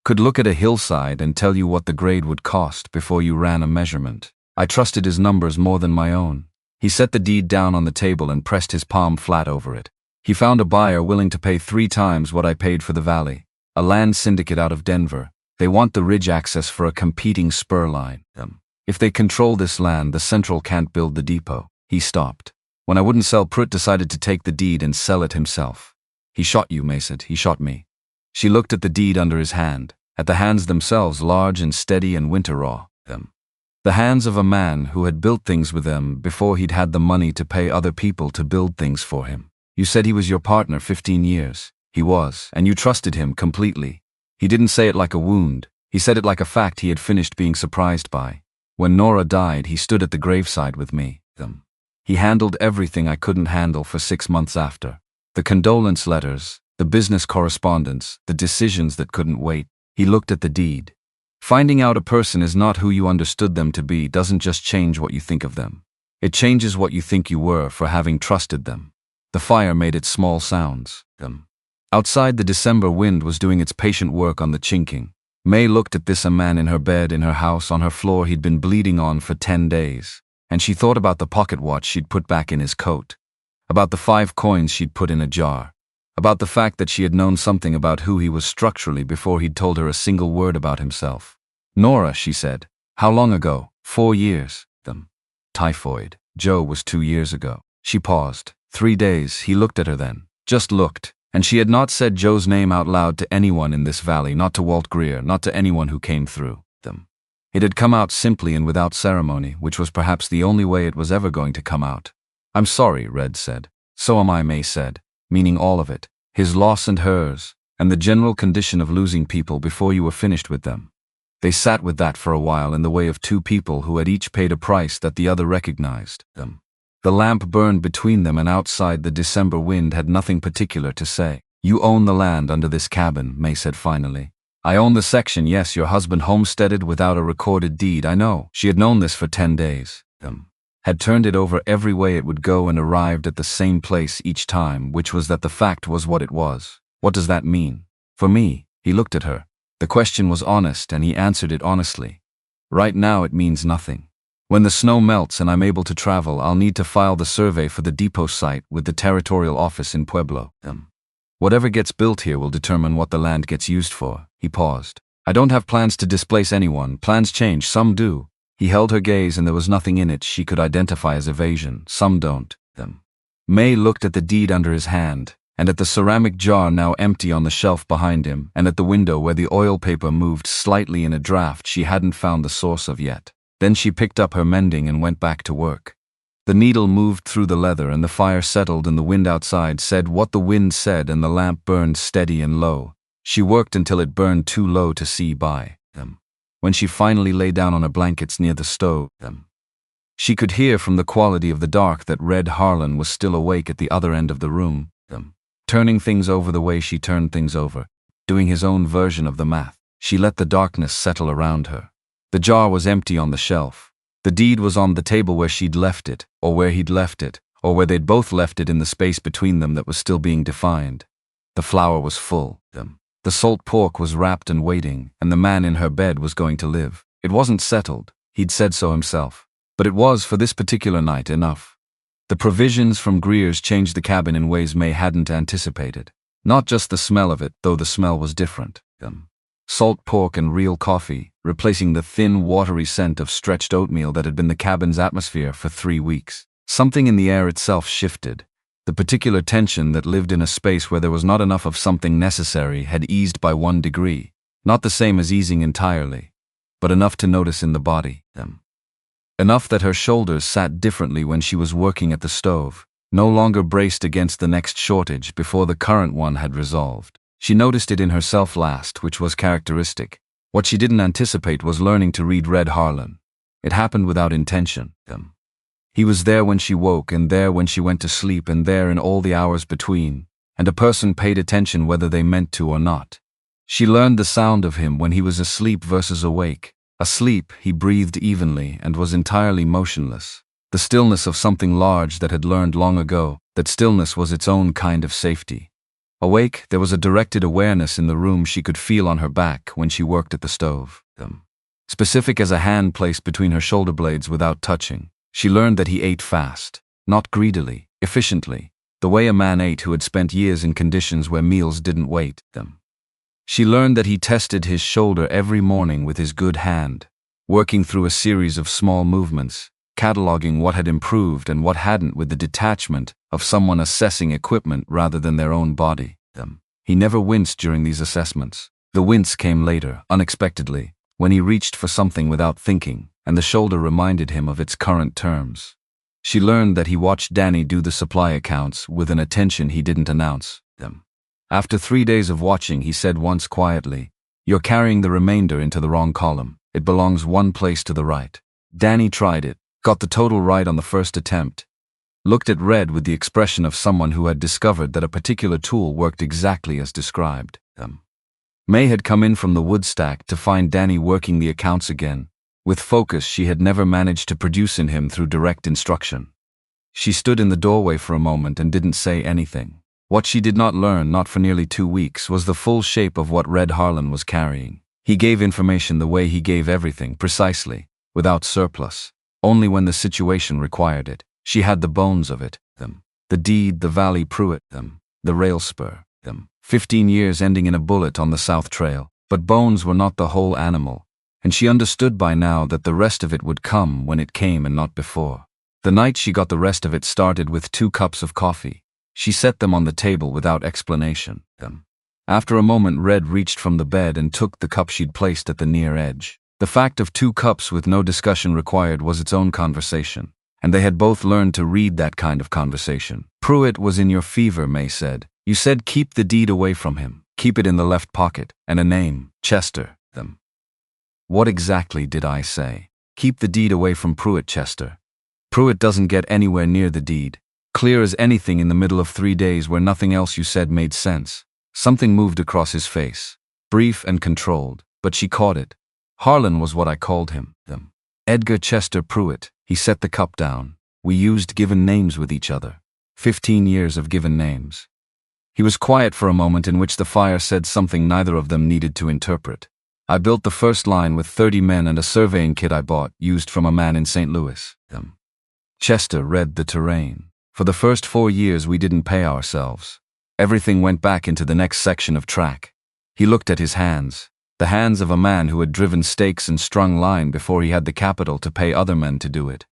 Could look at a hillside and tell you what the grade would cost before you ran a measurement. I trusted his numbers more than my own. He set the deed down on the table and pressed his palm flat over it. He found a buyer willing to pay 3 times what I paid for the valley. A land syndicate out of Denver. They want the ridge access for a competing spur line. If they control this land, the Central can't build the depot. He stopped. When I wouldn't sell, Pruitt decided to take the deed and sell it himself. He shot you, Mae said. He shot me. She looked at the deed under his hand, at the hands themselves, large and steady and winter raw. The hands of a man who had built things with them before he'd had the money to pay other people to build things for him. You said he was your partner 15 years. He was, and you trusted him completely. He didn't say it like a wound. He said it like a fact he had finished being surprised by. When Nora died, he stood at the graveside with me. He handled everything I couldn't handle for 6 months after. The condolence letters, the business correspondence, the decisions that couldn't wait. He looked at the deed. Finding out a person is not who you understood them to be doesn't just change what you think of them. It changes what you think you were for having trusted them. The fire made its small sounds. Outside, the December wind was doing its patient work on the chinking. Mae looked at this, a man in her bed, in her house, on her floor he'd been bleeding on for 10 days. And she thought about the pocket watch she'd put back in his coat. About the 5 coins she'd put in a jar. About the fact that she had known something about who he was structurally before he'd told her a single word about himself. Nora, she said. How long ago? 4 years. Typhoid. Joe was 2 years ago. She paused. 3 days. He looked at her then. Just looked. And she had not said Joe's name out loud to anyone in this valley, not to Walt Greer, not to anyone who came through them. It had come out simply and without ceremony, which was perhaps the only way it was ever going to come out. I'm sorry, Red said. So am I, Mae said, meaning all of it, his loss and hers, and the general condition of losing people before you were finished with them. They sat with that for a while in the way of 2 people who had each paid a price that the other recognized them. The lamp burned between them, and outside the December wind had nothing particular to say. You own the land under this cabin, Mae said finally. I own the section, yes, your husband homesteaded without a recorded deed, I know. She had known this for 10 days. Had turned it over every way it would go and arrived at the same place each time, which was that the fact was what it was. What does that mean? For me, he looked at her. The question was honest and he answered it honestly. Right now it means nothing. When the snow melts and I'm able to travel, I'll need to file the survey for the depot site with the territorial office in Pueblo. Whatever gets built here will determine what the land gets used for. He paused. I don't have plans to displace anyone. Plans change, some do. He held her gaze and there was nothing in it she could identify as evasion. Some don't. Them. Mae looked at the deed under his hand, and at the ceramic jar now empty on the shelf behind him, and at the window where the oil paper moved slightly in a draft she hadn't found the source of yet. Then she picked up her mending and went back to work. The needle moved through the leather and the fire settled and the wind outside said what the wind said and the lamp burned steady and low. She worked until it burned too low to see by them. When she finally lay down on her blankets near the stove, she could hear from the quality of the dark that Red Harlan was still awake at the other end of the room, turning things over the way she turned things over, doing his own version of the math. She let the darkness settle around her. The jar was empty on the shelf. The deed was on the table where she'd left it, or where he'd left it, or where they'd both left it in the space between them that was still being defined. The flour was full. The salt pork was wrapped and waiting, and the man in her bed was going to live. It wasn't settled, he'd said so himself. But it was, for this particular night, enough. The provisions from Greer's changed the cabin in ways Mae hadn't anticipated. Not just the smell of it, though the smell was different. Salt pork and real coffee, replacing the thin, watery scent of stretched oatmeal that had been the cabin's atmosphere for 3 weeks. Something in the air itself shifted. The particular tension that lived in a space where there was not enough of something necessary had eased by 1 degree. Not the same as easing entirely, but enough to notice in the body. Enough that her shoulders sat differently when she was working at the stove, no longer braced against the next shortage before the current one had resolved. She noticed it in herself last, which was characteristic. What she didn't anticipate was learning to read Red Harlan. It happened without intention. He was there when she woke, and there when she went to sleep, and there in all the hours between, and a person paid attention whether they meant to or not. She learned the sound of him when he was asleep versus awake. Asleep, he breathed evenly and was entirely motionless. The stillness of something large that had learned long ago that stillness was its own kind of safety. Awake, there was a directed awareness in the room she could feel on her back when she worked at the stove. Specific as a hand placed between her shoulder blades without touching. She learned that he ate fast, not greedily, efficiently, the way a man ate who had spent years in conditions where meals didn't wait. She learned that he tested his shoulder every morning with his good hand, working through a series of small movements, cataloging what had improved and what hadn't with the detachment of someone assessing equipment rather than their own body. He never winced during these assessments. The wince came later, unexpectedly, when he reached for something without thinking, and the shoulder reminded him of its current terms. She learned that he watched Danny do the supply accounts with an attention he didn't announce. After 3 days of watching, he said once quietly, "You're carrying the remainder into the wrong column. It belongs one place to the right." Danny tried it, got the total right on the first attempt, looked at Red with the expression of someone who had discovered that a particular tool worked exactly as described. Mae had come in from the wood stack to find Danny working the accounts again, with focus she had never managed to produce in him through direct instruction. She stood in the doorway for a moment and didn't say anything. What she did not learn, not for nearly 2 weeks, was the full shape of what Red Harlan was carrying. He gave information the way he gave everything, precisely, without surplus, only when the situation required it. She had the bones of it, the deed, the Valley Pruitt, the rail spur, 15 years ending in a bullet on the South Trail, but bones were not the whole animal, and she understood by now that the rest of it would come when it came and not before. The night she got the rest of it started with 2 cups of coffee. She set them on the table without explanation. After a moment, Red reached from the bed and took the cup she'd placed at the near edge. The fact of 2 cups with no discussion required was its own conversation, and they had both learned to read that kind of conversation. "Pruitt was in your fever," Mae said. "You said keep the deed away from him. Keep it in the left pocket, and a name, Chester." What exactly did I say? Keep the deed away from Pruitt, Chester. Pruitt doesn't get anywhere near the deed. Clear as anything in the middle of 3 days where nothing else you said made sense. Something moved across his face, brief and controlled, but she caught it. Harlan was what I called him. Edgar Chester Pruitt. He set the cup down. We used given names with each other. 15 years of given names. He was quiet for a moment in which the fire said something neither of them needed to interpret. I built the first line with 30 men and a surveying kit I bought, used from a man in St. Louis. Chester read the terrain. For the first 4 years we didn't pay ourselves. Everything went back into the next section of track. He looked at his hands. The hands of a man who had driven stakes and strung line before he had the capital to pay other men to do it.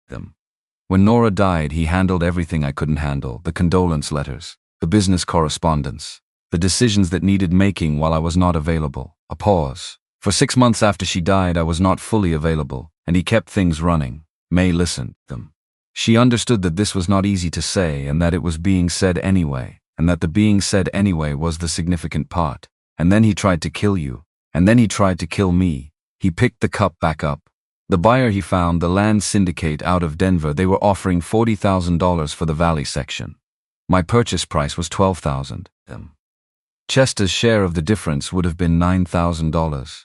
When Nora died, he handled everything I couldn't handle: the condolence letters, the business correspondence, the decisions that needed making while I was not available. A pause. For 6 months after she died, I was not fully available, and he kept things running. Mae listened. She understood that this was not easy to say, and that it was being said anyway, and that the being said anyway was the significant part. And then he tried to kill you. And then he tried to kill me. He picked the cup back up. The buyer he found, the land syndicate out of Denver, they were offering $40,000 for the valley section. My purchase price was $12,000. Chester's share of the difference would have been $9,000.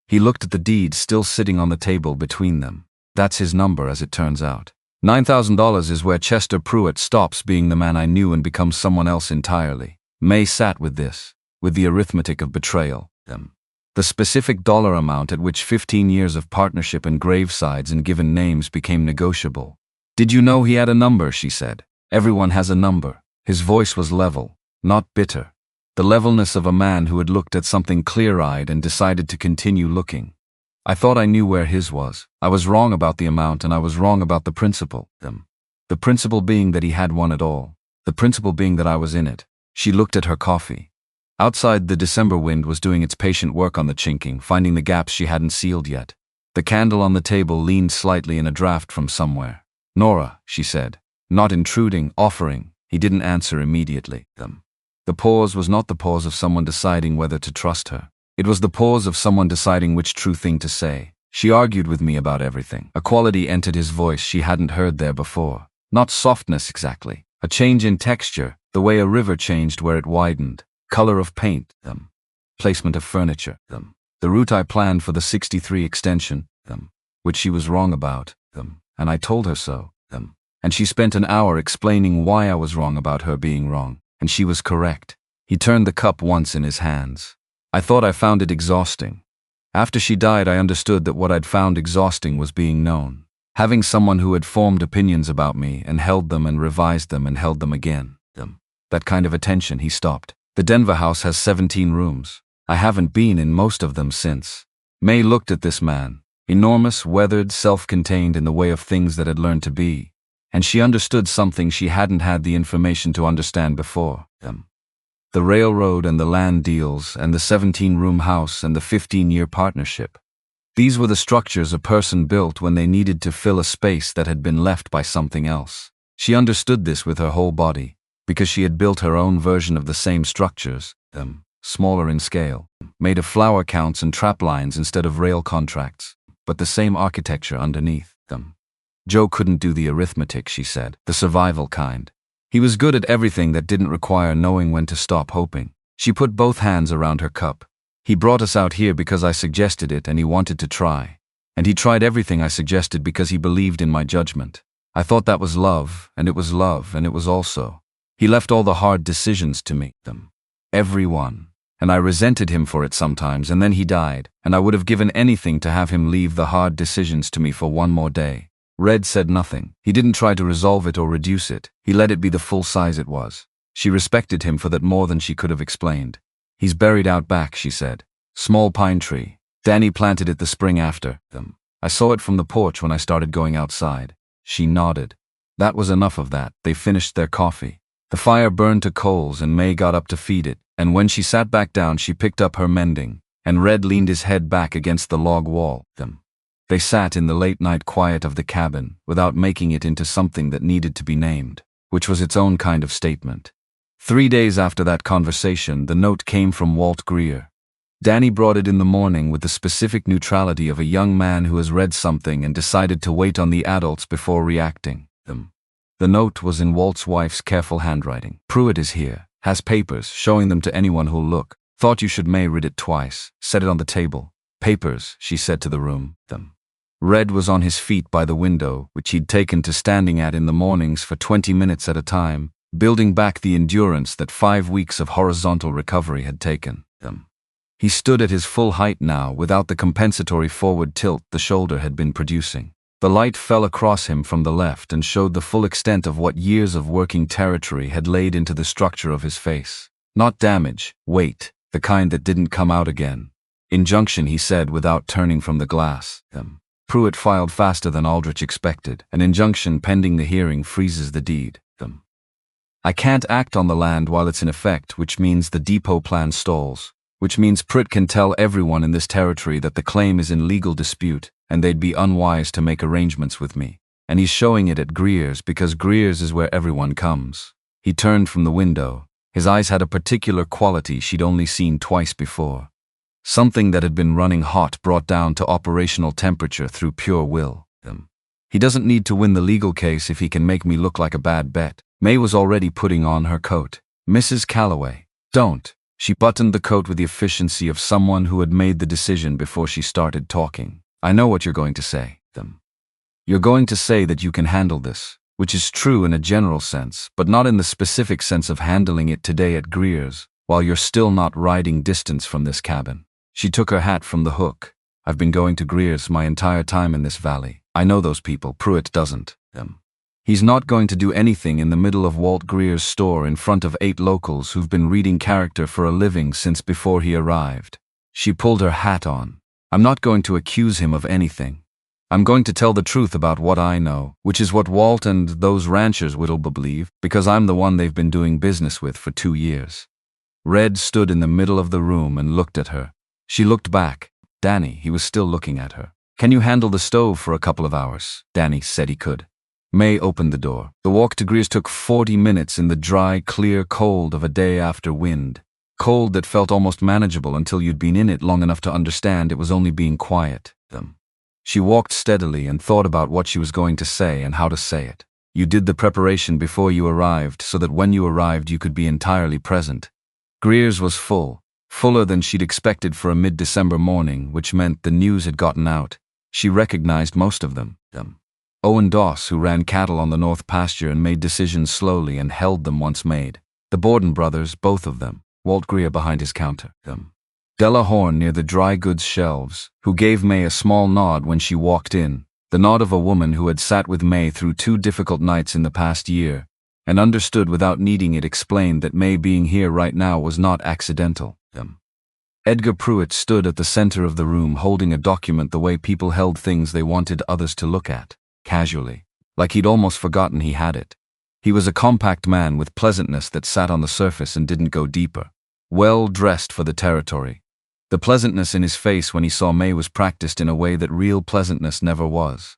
He looked at the deed still sitting on the table between them. That's his number, as it turns out. $9,000 is where Chester Pruitt stops being the man I knew and becomes someone else entirely. Mae sat with this, with the arithmetic of betrayal. The specific dollar amount at which 15 years of partnership and gravesides and given names became negotiable. Did you know he had a number, she said. Everyone has a number. His voice was level, not bitter. The levelness of a man who had looked at something clear-eyed and decided to continue looking. I thought I knew where his was. I was wrong about the amount, and I was wrong about the principle. The principle being that he had one at all. The principle being that I was in it. She looked at her coffee. Outside, the December wind was doing its patient work on the chinking, finding the gaps she hadn't sealed yet. The candle on the table leaned slightly in a draft from somewhere. Nora, she said, not intruding, offering. He didn't answer immediately. The pause was not the pause of someone deciding whether to trust her. It was the pause of someone deciding which true thing to say. She argued with me about everything. A quality entered his voice she hadn't heard there before. Not softness exactly. A change in texture, the way a river changed where it widened. Color of paint, placement of furniture, the route I planned for the 63 extension, which she was wrong about, and I told her so, and she spent an hour explaining why I was wrong about her being wrong, and she was correct. He turned the cup once in his hands. I thought I found it exhausting. After she died, I understood that what I'd found exhausting was being known. Having someone who had formed opinions about me and held them and revised them and held them again. That kind of attention. He stopped. The Denver house has 17 rooms. I haven't been in most of them since. Mae looked at this man, enormous, weathered, self-contained in the way of things that had learned to be, and she understood something she hadn't had the information to understand before. The railroad and the land deals and the 17-room house and the 15-year partnership. These were the structures a person built when they needed to fill a space that had been left by something else. She understood this with her whole body, because she had built her own version of the same structures, smaller in scale, made of flower counts and trap lines instead of rail contracts, but the same architecture underneath them. Joe couldn't do the arithmetic, she said, the survival kind. He was good at everything that didn't require knowing when to stop hoping. She put both hands around her cup. He brought us out here because I suggested it and he wanted to try. And he tried everything I suggested because he believed in my judgment. I thought that was love, and it was love, and it was also. He left all the hard decisions to me, every one, and I resented him for it sometimes, and then he died, and I would have given anything to have him leave the hard decisions to me for one more day. Red said nothing. He didn't try to resolve it or reduce it. He let it be the full size it was. She respected him for that more than she could have explained. He's buried out back, she said. Small pine tree. Danny planted it the spring after them. I saw it from the porch when I started going outside. She nodded. That was enough of that. They finished their coffee. The fire burned to coals and Mae got up to feed it, and when she sat back down she picked up her mending, and Red leaned his head back against the log wall. They sat in the late-night quiet of the cabin, without making it into something that needed to be named, which was its own kind of statement. 3 days after that conversation, the note came from Walt Greer. Danny brought it in the morning with the specific neutrality of a young man who has read something and decided to wait on the adults before reacting. The note was in Walt's wife's careful handwriting. Pruitt is here, has papers, showing them to anyone who'll look. Thought you should Mae read it twice, set it on the table. Papers, she said to the room. Red was on his feet by the window, which he'd taken to standing at in the mornings for 20 minutes at a time, building back the endurance that 5 weeks of horizontal recovery had taken. He stood at his full height now, without the compensatory forward tilt the shoulder had been producing. The light fell across him from the left and showed the full extent of what years of working territory had laid into the structure of his face. Not damage, weight, the kind that didn't come out again. Injunction, he said without turning from the glass. Pruitt filed faster than Aldrich expected. An injunction pending the hearing freezes the deed. I can't act on the land while it's in effect, which means the depot plan stalls. Which means Pruitt can tell everyone in this territory that the claim is in legal dispute, and they'd be unwise to make arrangements with me. And he's showing it at Greer's because Greer's is where everyone comes. He turned from the window. His eyes had a particular quality she'd only seen twice before. Something that had been running hot brought down to operational temperature through pure will. He doesn't need to win the legal case if he can make me look like a bad bet. Mae was already putting on her coat. Mrs. Calloway, don't. She buttoned the coat with the efficiency of someone who had made the decision before she started talking. I know what you're going to say. You're going to say that you can handle this, which is true in a general sense, but not in the specific sense of handling it today at Greer's, while you're still not riding distance from this cabin. She took her hat from the hook. I've been going to Greer's my entire time in this valley. I know those people. Pruitt doesn't. He's not going to do anything in the middle of Walt Greer's store in front of 8 locals who've been reading character for a living since before he arrived. She pulled her hat on. I'm not going to accuse him of anything. I'm going to tell the truth about what I know, which is what Walt and those ranchers would believe, because I'm the one they've been doing business with for 2 years. Red stood in the middle of the room and looked at her. She looked back. Danny, he was still looking at her. Can you handle the stove for a couple of hours? Danny said he could. Mae opened the door. The walk to Greer's took 40 minutes in the dry, clear cold of a day after wind. Cold that felt almost manageable until you'd been in it long enough to understand it was only being quiet. She walked steadily and thought about what she was going to say and how to say it. You did the preparation before you arrived so that when you arrived you could be entirely present. Greer's was full. Fuller than she'd expected for a mid-December morning, which meant the news had gotten out. She recognized most of them. Owen Doss, who ran cattle on the North Pasture and made decisions slowly and held them once made. The Borden brothers, both of them. Walt Greer behind his counter. Della Horne near the dry goods shelves, who gave Mae a small nod when she walked in, the nod of a woman who had sat with Mae through 2 difficult nights in the past year, and understood without needing it explained that Mae being here right now was not accidental. Edgar Pruitt stood at the center of the room holding a document the way people held things they wanted others to look at. Casually, like he'd almost forgotten he had it. He was a compact man with pleasantness that sat on the surface and didn't go deeper. Well dressed for the territory. The pleasantness in his face when he saw Mae was practiced in a way that real pleasantness never was.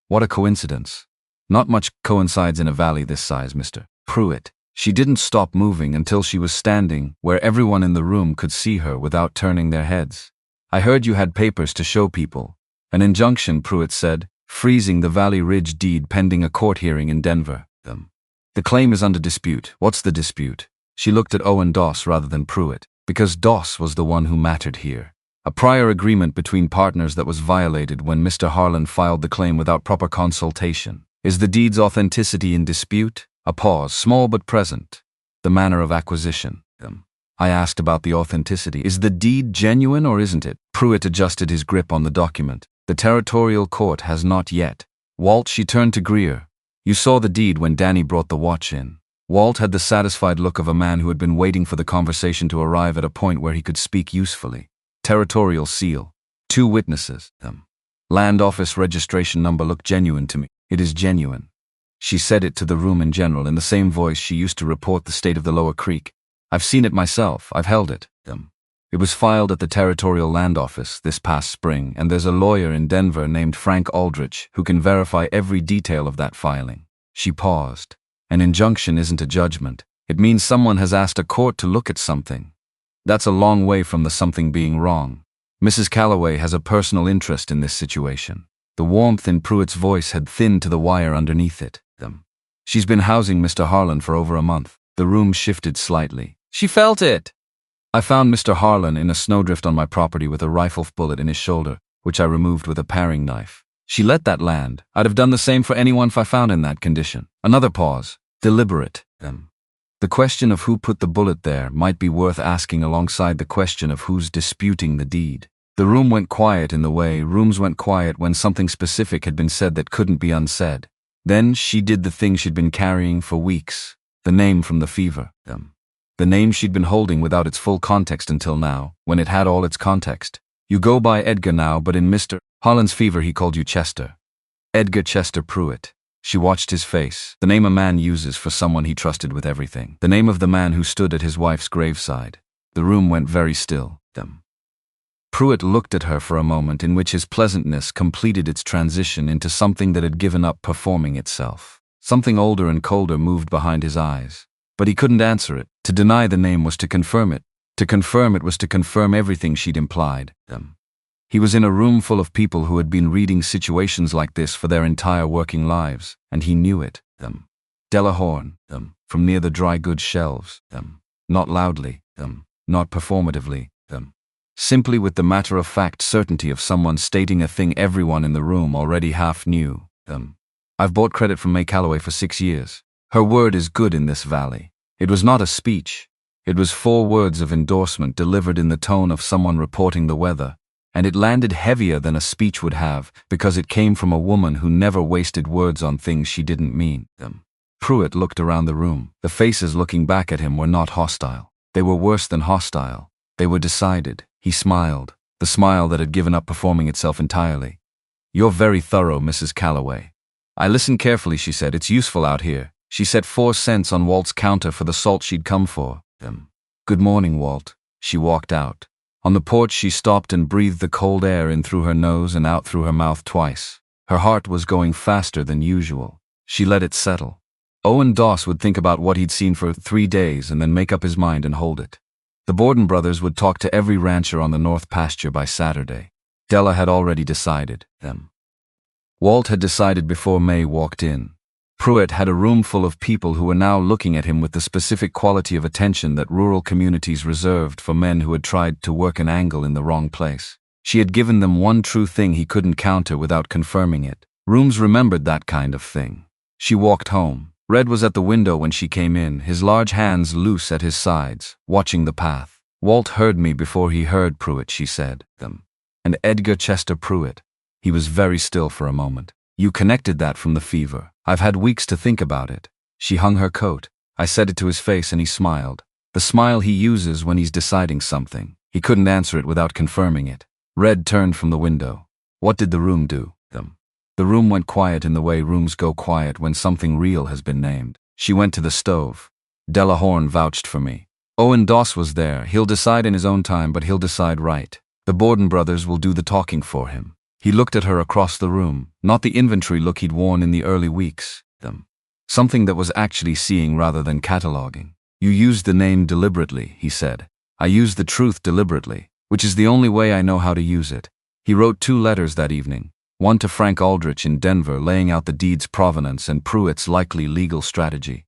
What a coincidence. Not much coincides in a valley this size, Mr. Pruitt. She didn't stop moving until she was standing where everyone in the room could see her without turning their heads. I heard you had papers to show people. An injunction, Pruitt said, freezing the Valley Ridge deed pending a court hearing in Denver. The claim is under dispute. What's the dispute? She looked at Owen Doss rather than Pruitt, because Doss was the one who mattered here. A prior agreement between partners that was violated when Mr. Harlan filed the claim without proper consultation. Is the deed's authenticity in dispute? A pause, small but present. The manner of acquisition. I asked about the authenticity. Is the deed genuine or isn't it? Pruitt adjusted his grip on the document. The territorial court has not yet. Walt, she turned to Greer. You saw the deed when Danny brought the watch in. Walt had the satisfied look of a man who had been waiting for the conversation to arrive at a point where he could speak usefully. Territorial seal. 2 witnesses. Land office registration number looked genuine to me. It is genuine. She said it to the room in general in the same voice she used to report the state of the Lower Creek. I've seen it myself. I've held it. It was filed at the Territorial Land Office this past spring, and there's a lawyer in Denver named Frank Aldrich who can verify every detail of that filing. She paused. An injunction isn't a judgment. It means someone has asked a court to look at something. That's a long way from the something being wrong. Mrs. Calloway has a personal interest in this situation. The warmth in Pruitt's voice had thinned to the wire underneath it. She's been housing Mr. Harlan for over a month. The room shifted slightly. She felt it. I found Mr. Harlan in a snowdrift on my property with a rifle bullet in his shoulder, which I removed with a paring knife. She let that land. I'd have done the same for anyone if I found in that condition. Another pause. Deliberate. The question of who put the bullet there might be worth asking alongside the question of who's disputing the deed. The room went quiet in the way rooms went quiet when something specific had been said that couldn't be unsaid. Then she did the thing she'd been carrying for weeks. The name from the fever. the name she'd been holding without its full context until now, when it had all its context. You go by Edgar now, but in Mr. Holland's fever he called you Chester. Edgar Chester Pruitt. She watched his face, the name a man uses for someone he trusted with everything, the name of the man who stood at his wife's graveside. The room went very still. Pruitt looked at her for a moment in which his pleasantness completed its transition into something that had given up performing itself. Something older and colder moved behind his eyes. But he couldn't answer it. To deny the name was to confirm it. To confirm it was to confirm everything she'd implied. He was in a room full of people who had been reading situations like this for their entire working lives, and he knew it. Della Horne, from near the dry goods shelves. Not loudly, not performatively, simply with the matter-of-fact certainty of someone stating a thing everyone in the room already half knew. I've bought credit from Mae Calloway for 6 years. Her word is good in this valley. It was not a speech. It was 4 words of endorsement delivered in the tone of someone reporting the weather, and it landed heavier than a speech would have because it came from a woman who never wasted words on things she didn't mean. Pruitt looked around the room. The faces looking back at him were not hostile. They were worse than hostile. They were decided. He smiled, the smile that had given up performing itself entirely. You're very thorough, Mrs. Calloway. I listened carefully, she said. It's useful out here. She set 4 cents on Walt's counter for the salt she'd come for. Good morning, Walt. She walked out. On the porch she stopped and breathed the cold air in through her nose and out through her mouth twice. Her heart was going faster than usual. She let it settle. Owen Doss would think about what he'd seen for 3 days and then make up his mind and hold it. The Borden brothers would talk to every rancher on the North Pasture by Saturday. Della had already decided. Walt had decided before Mae walked in. Pruitt had a room full of people who were now looking at him with the specific quality of attention that rural communities reserved for men who had tried to work an angle in the wrong place. She had given them one true thing he couldn't counter without confirming it. Rooms remembered that kind of thing. She walked home. Red was at the window when she came in, his large hands loose at his sides, watching the path. Walt heard me before he heard Pruitt, she said. And Edgar Chester Pruitt. He was very still for a moment. You connected that from the fever. I've had weeks to think about it. She hung her coat. I said it to his face and he smiled. The smile he uses when he's deciding something. He couldn't answer it without confirming it. Red turned from the window. What did the room do? The room went quiet in the way rooms go quiet when something real has been named. She went to the stove. Della Horne vouched for me. Owen Doss was there. He'll decide in his own time, but he'll decide right. The Borden brothers will do the talking for him. He looked at her across the room, not the inventory look he'd worn in the early weeks. Something that was actually seeing rather than cataloging. You used the name deliberately, he said. I used the truth deliberately, which is the only way I know how to use it. He wrote 2 letters that evening. One to Frank Aldrich in Denver laying out the deed's provenance and Pruitt's likely legal strategy.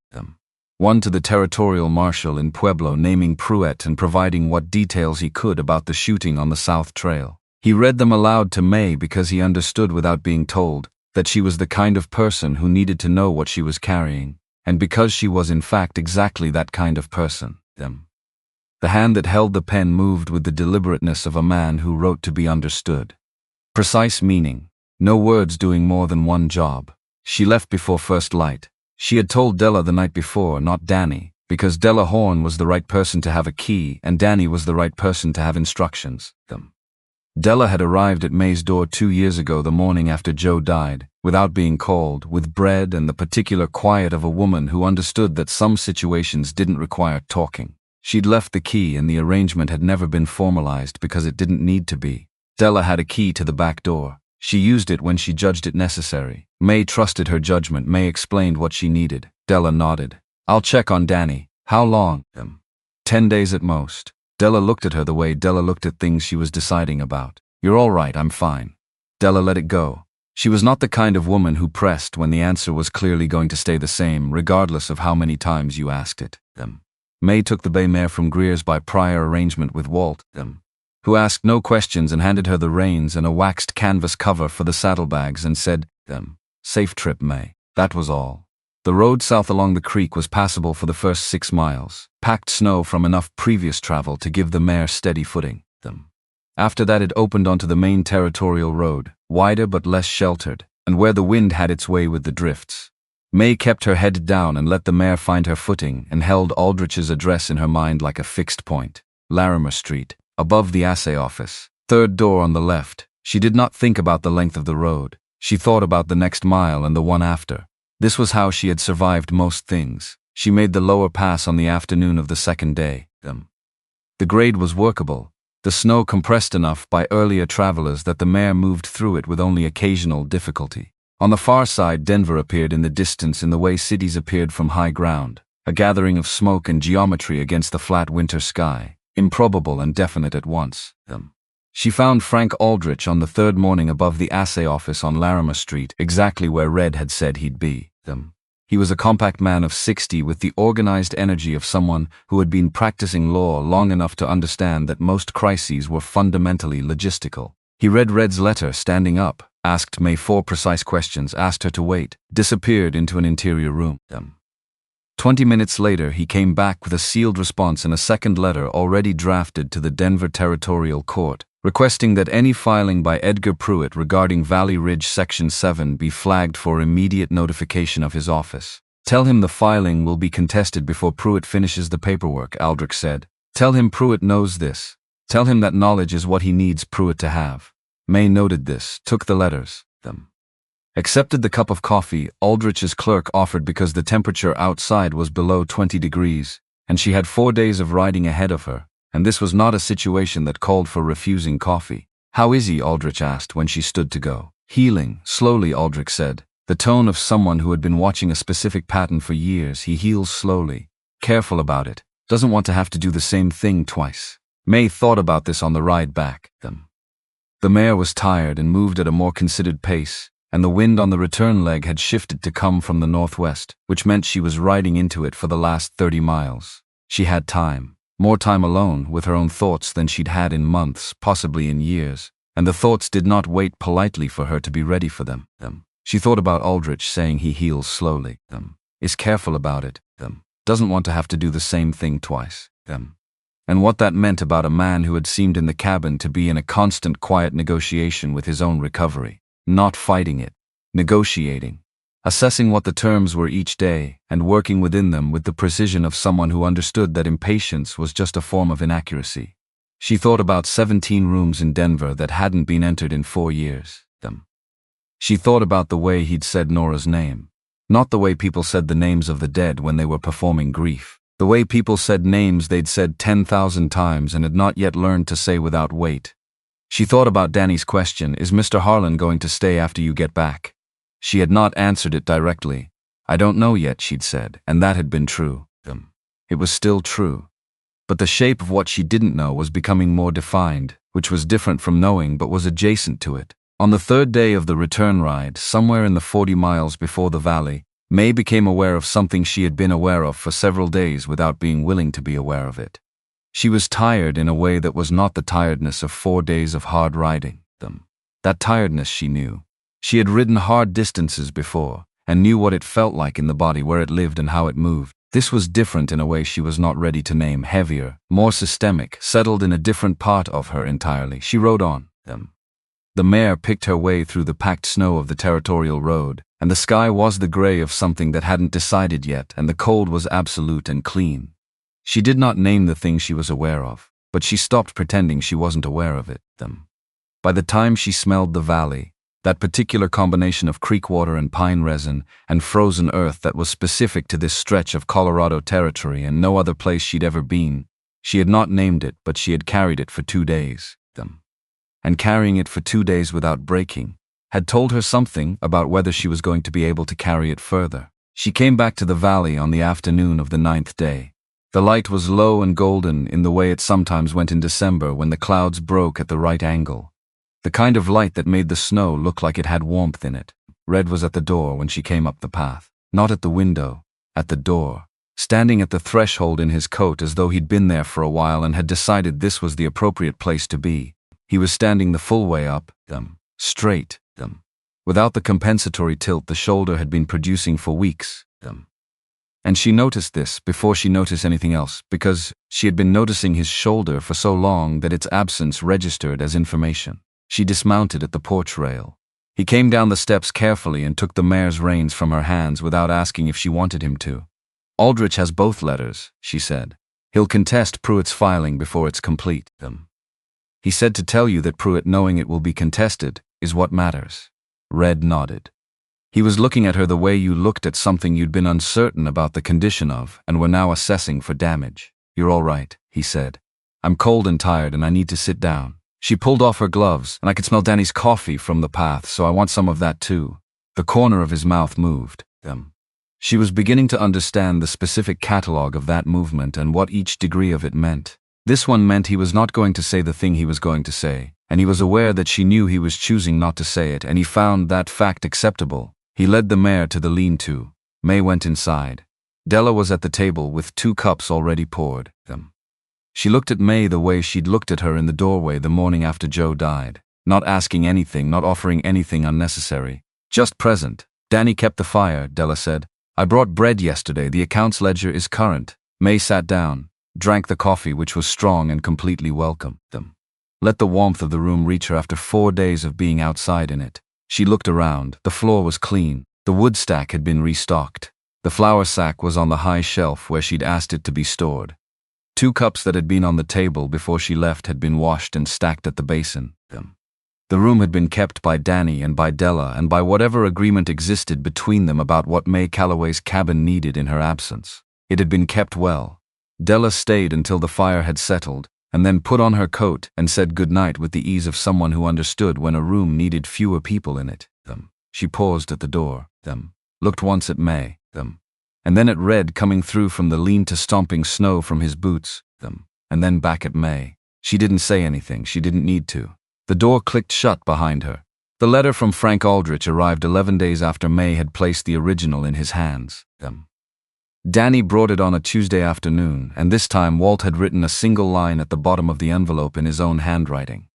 One to the territorial marshal in Pueblo naming Pruitt and providing what details he could about the shooting on the South Trail. He read them aloud to Mae because he understood without being told that she was the kind of person who needed to know what she was carrying, and because she was in fact exactly that kind of person. The hand that held the pen moved with the deliberateness of a man who wrote to be understood. Precise meaning. No words doing more than one job. She left before first light. She had told Della the night before, not Danny, because Della Horne was the right person to have a key and Danny was the right person to have instructions. Della had arrived at Mae's door 2 years ago the morning after Joe died, without being called, with bread and the particular quiet of a woman who understood that some situations didn't require talking. She'd left the key and the arrangement had never been formalized because it didn't need to be. Della had a key to the back door. She used it when she judged it necessary. Mae trusted her judgment. Mae explained what she needed. Della nodded. I'll check on Danny. How long? 10 days at most. Della looked at her the way Della looked at things she was deciding about. You're all right, I'm fine. Della let it go. She was not the kind of woman who pressed when the answer was clearly going to stay the same, regardless of how many times you asked it. Mae took the bay mare from Greer's by prior arrangement with Walt, who asked no questions and handed her the reins and a waxed canvas cover for the saddlebags and said, Safe trip, Mae. That was all. The road south along the creek was passable for the first 6 miles, packed snow from enough previous travel to give the mare steady footing. After that it opened onto the main territorial road, wider but less sheltered, and where the wind had its way with the drifts. Mae kept her head down and let the mare find her footing and held Aldrich's address in her mind like a fixed point. Larimer Street, above the assay office. Third door on the left. She did not think about the length of the road. She thought about the next mile and the one after. This was how she had survived most things. She made the lower pass on the afternoon of the second day. The grade was workable, the snow compressed enough by earlier travelers that the mare moved through it with only occasional difficulty. On the far side, Denver appeared in the distance in the way cities appeared from high ground, a gathering of smoke and geometry against the flat winter sky, improbable and definite at once. She found Frank Aldrich on the third morning above the assay office on Larimer Street, exactly where Red had said he'd be. He was a compact man of 60 with the organized energy of someone who had been practicing law long enough to understand that most crises were fundamentally logistical. He read Red's letter, standing up, asked Mae 4 precise questions, asked her to wait, disappeared into an interior room. 20 minutes later, he came back with a sealed response and a second letter already drafted to the Denver Territorial Court, requesting that any filing by Edgar Pruitt regarding Valley Ridge Section 7 be flagged for immediate notification of his office. Tell him the filing will be contested before Pruitt finishes the paperwork, Aldrich said. Tell him Pruitt knows this. Tell him that knowledge is what he needs Pruitt to have. Mae noted this, took the letters, accepted the cup of coffee Aldrich's clerk offered because the temperature outside was below 20 degrees, and she had 4 days of riding ahead of her, and this was not a situation that called for refusing coffee. How is he? Aldrich asked when she stood to go. Healing, slowly, Aldrich said, the tone of someone who had been watching a specific pattern for years. He heals slowly, careful about it, doesn't want to have to do the same thing twice. Mae thought about this on the ride back. The mare was tired and moved at a more considered pace, and the wind on the return leg had shifted to come from the northwest, which meant she was riding into it for the last 30 miles. She had time, more time alone with her own thoughts than she'd had in months, possibly in years, and the thoughts did not wait politely for her to be ready for them. She thought about Aldrich saying he heals slowly, is careful about it, doesn't want to have to do the same thing twice, and what that meant about a man who had seemed in the cabin to be in a constant quiet negotiation with his own recovery. Not fighting it, negotiating, assessing what the terms were each day, and working within them with the precision of someone who understood that impatience was just a form of inaccuracy. She thought about 17 rooms in Denver that hadn't been entered in 4 years. She thought about the way he'd said Nora's name. Not the way people said the names of the dead when they were performing grief. The way people said names they'd said 10,000 times and had not yet learned to say without weight. She thought about Danny's question, is Mr. Harlan going to stay after you get back? She had not answered it directly. I don't know yet, she'd said, and that had been true. It was still true. But the shape of what she didn't know was becoming more defined, which was different from knowing but was adjacent to it. On the third day of the return ride, somewhere in the 40 miles before the valley, Mae became aware of something she had been aware of for several days without being willing to be aware of it. She was tired in a way that was not the tiredness of 4 days of hard riding. That tiredness she knew. She had ridden hard distances before, and knew what it felt like in the body, where it lived and how it moved. This was different in a way she was not ready to name, heavier, more systemic, settled in a different part of her entirely. She rode on. The mare picked her way through the packed snow of the territorial road, and the sky was the gray of something that hadn't decided yet, and the cold was absolute and clean. She did not name the thing she was aware of, but she stopped pretending she wasn't aware of it. By the time she smelled the valley, that particular combination of creek water and pine resin and frozen earth that was specific to this stretch of Colorado territory and no other place she'd ever been, she had not named it, but she had carried it for 2 days. And carrying it for 2 days without breaking had told her something about whether she was going to be able to carry it further. She came back to the valley on the afternoon of the 9th day. The light was low and golden in the way it sometimes went in December when the clouds broke at the right angle. The kind of light that made the snow look like it had warmth in it. Red was at the door when she came up the path. Not at the window, at the door. Standing at the threshold in his coat as though he'd been there for a while and had decided this was the appropriate place to be. He was standing the full way up, straight, without the compensatory tilt the shoulder had been producing for weeks. And she noticed this before she noticed anything else, because she had been noticing his shoulder for so long that its absence registered as information. She dismounted at the porch rail. He came down the steps carefully and took the mare's reins from her hands without asking if she wanted him to. Aldrich has both letters, she said. He'll contest Pruitt's filing before it's complete. He said to tell you that Pruitt knowing it will be contested is what matters. Red nodded. He was looking at her the way you looked at something you'd been uncertain about the condition of and were now assessing for damage. You're all right, he said. I'm cold and tired and I need to sit down. She pulled off her gloves, and I could smell Danny's coffee from the path, so I want some of that too. The corner of his mouth moved. She was beginning to understand the specific catalog of that movement and what each degree of it meant. This one meant he was not going to say the thing he was going to say, and he was aware that she knew he was choosing not to say it, and he found that fact acceptable. He led the mare to the lean-to. Mae went inside. Della was at the table with 2 cups already poured. She looked at Mae the way she'd looked at her in the doorway the morning after Joe died, not asking anything, not offering anything unnecessary, just present. Danny kept the fire, Della said. I brought bread yesterday, the accounts ledger is current. Mae sat down, drank the coffee, which was strong and completely welcome. Let the warmth of the room reach her after 4 days of being outside in it. She looked around. The floor was clean. The wood stack had been restocked. The flour sack was on the high shelf where she'd asked it to be stored. 2 cups that had been on the table before she left had been washed and stacked at the basin. The room had been kept by Danny and by Della and by whatever agreement existed between them about what Mae Calloway's cabin needed in her absence. It had been kept well. Della stayed until the fire had settled, and then put on her coat and said goodnight with the ease of someone who understood when a room needed fewer people in it. She paused at the door, looked once at Mae, and then at Red coming through from the lean-to stomping snow from his boots, and then back at Mae. She didn't say anything, she didn't need to. The door clicked shut behind her. The letter from Frank Aldrich arrived 11 days after Mae had placed the original in his hands. Danny brought it on a Tuesday afternoon, and this time Walt had written a single line at the bottom of the envelope in his own handwriting.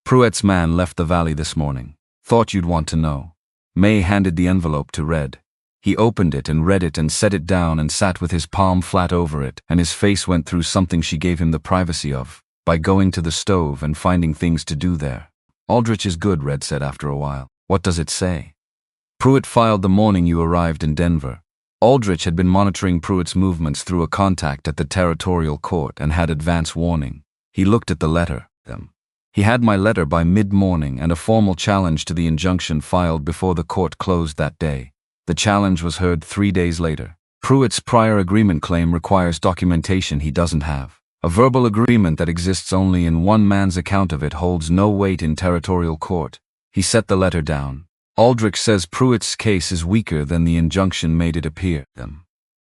Pruitt's man left the valley this morning. Thought you'd want to know. Mae handed the envelope to Red. He opened it and read it and set it down and sat with his palm flat over it, and his face went through something she gave him the privacy of, by going to the stove and finding things to do there. Aldrich is good, Red said after a while. What does it say? Pruitt filed the morning you arrived in Denver. Aldrich had been monitoring Pruitt's movements through a contact at the territorial court and had advance warning. He looked at the letter. He had my letter by mid-morning and a formal challenge to the injunction filed before the court closed that day. The challenge was heard 3 days later. Pruitt's prior agreement claim requires documentation he doesn't have. A verbal agreement that exists only in one man's account of it holds no weight in territorial court. He set the letter down. Aldrich says Pruitt's case is weaker than the injunction made it appear.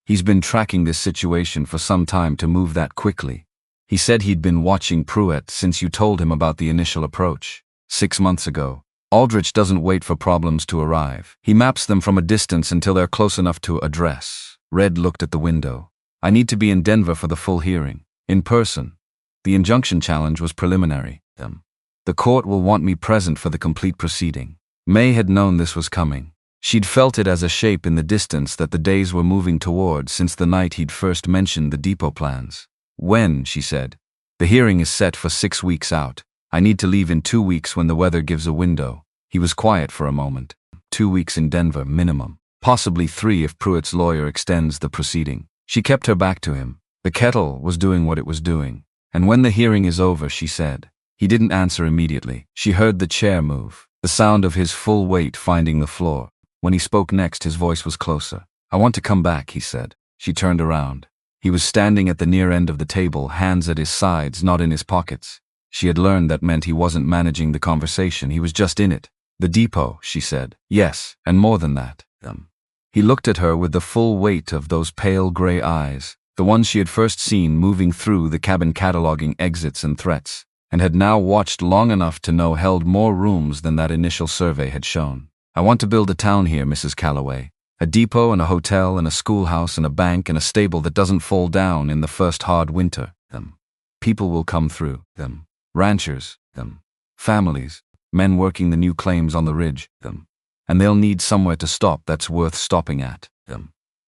He's been tracking this situation for some time to move that quickly. He said he'd been watching Pruitt since you told him about the initial approach. 6 months ago. Aldrich doesn't wait for problems to arrive. He maps them from a distance until they're close enough to address. Red looked at the window. I need to be in Denver for the full hearing. In person. The injunction challenge was preliminary. The court will want me present for the complete proceeding. Mae had known this was coming. She'd felt it as a shape in the distance that the days were moving toward since the night he'd first mentioned the depot plans. When, she said. The hearing is set for 6 weeks out. I need to leave in 2 weeks when the weather gives a window. He was quiet for a moment. 2 weeks in Denver, minimum. Possibly 3 if Pruitt's lawyer extends the proceeding. She kept her back to him. The kettle was doing what it was doing. And when the hearing is over, she said. He didn't answer immediately. She heard the chair move. The sound of his full weight finding the floor. When he spoke next, his voice was closer. I want to come back, he said. She turned around. He was standing at the near end of the table, hands at his sides, not in his pockets. She had learned that meant he wasn't managing the conversation, he was just in it. The depot, she said. Yes, and more than that. He looked at her with the full weight of those pale gray eyes, the ones she had first seen moving through the cabin cataloging exits and threats, and had now watched long enough to know held more rooms than that initial survey had shown. I want to build a town here, Mrs. Calloway. A depot and a hotel and a schoolhouse and a bank and a stable that doesn't fall down in the first hard winter. People will come through. Ranchers. Families. Men working the new claims on the ridge. And they'll need somewhere to stop that's worth stopping at.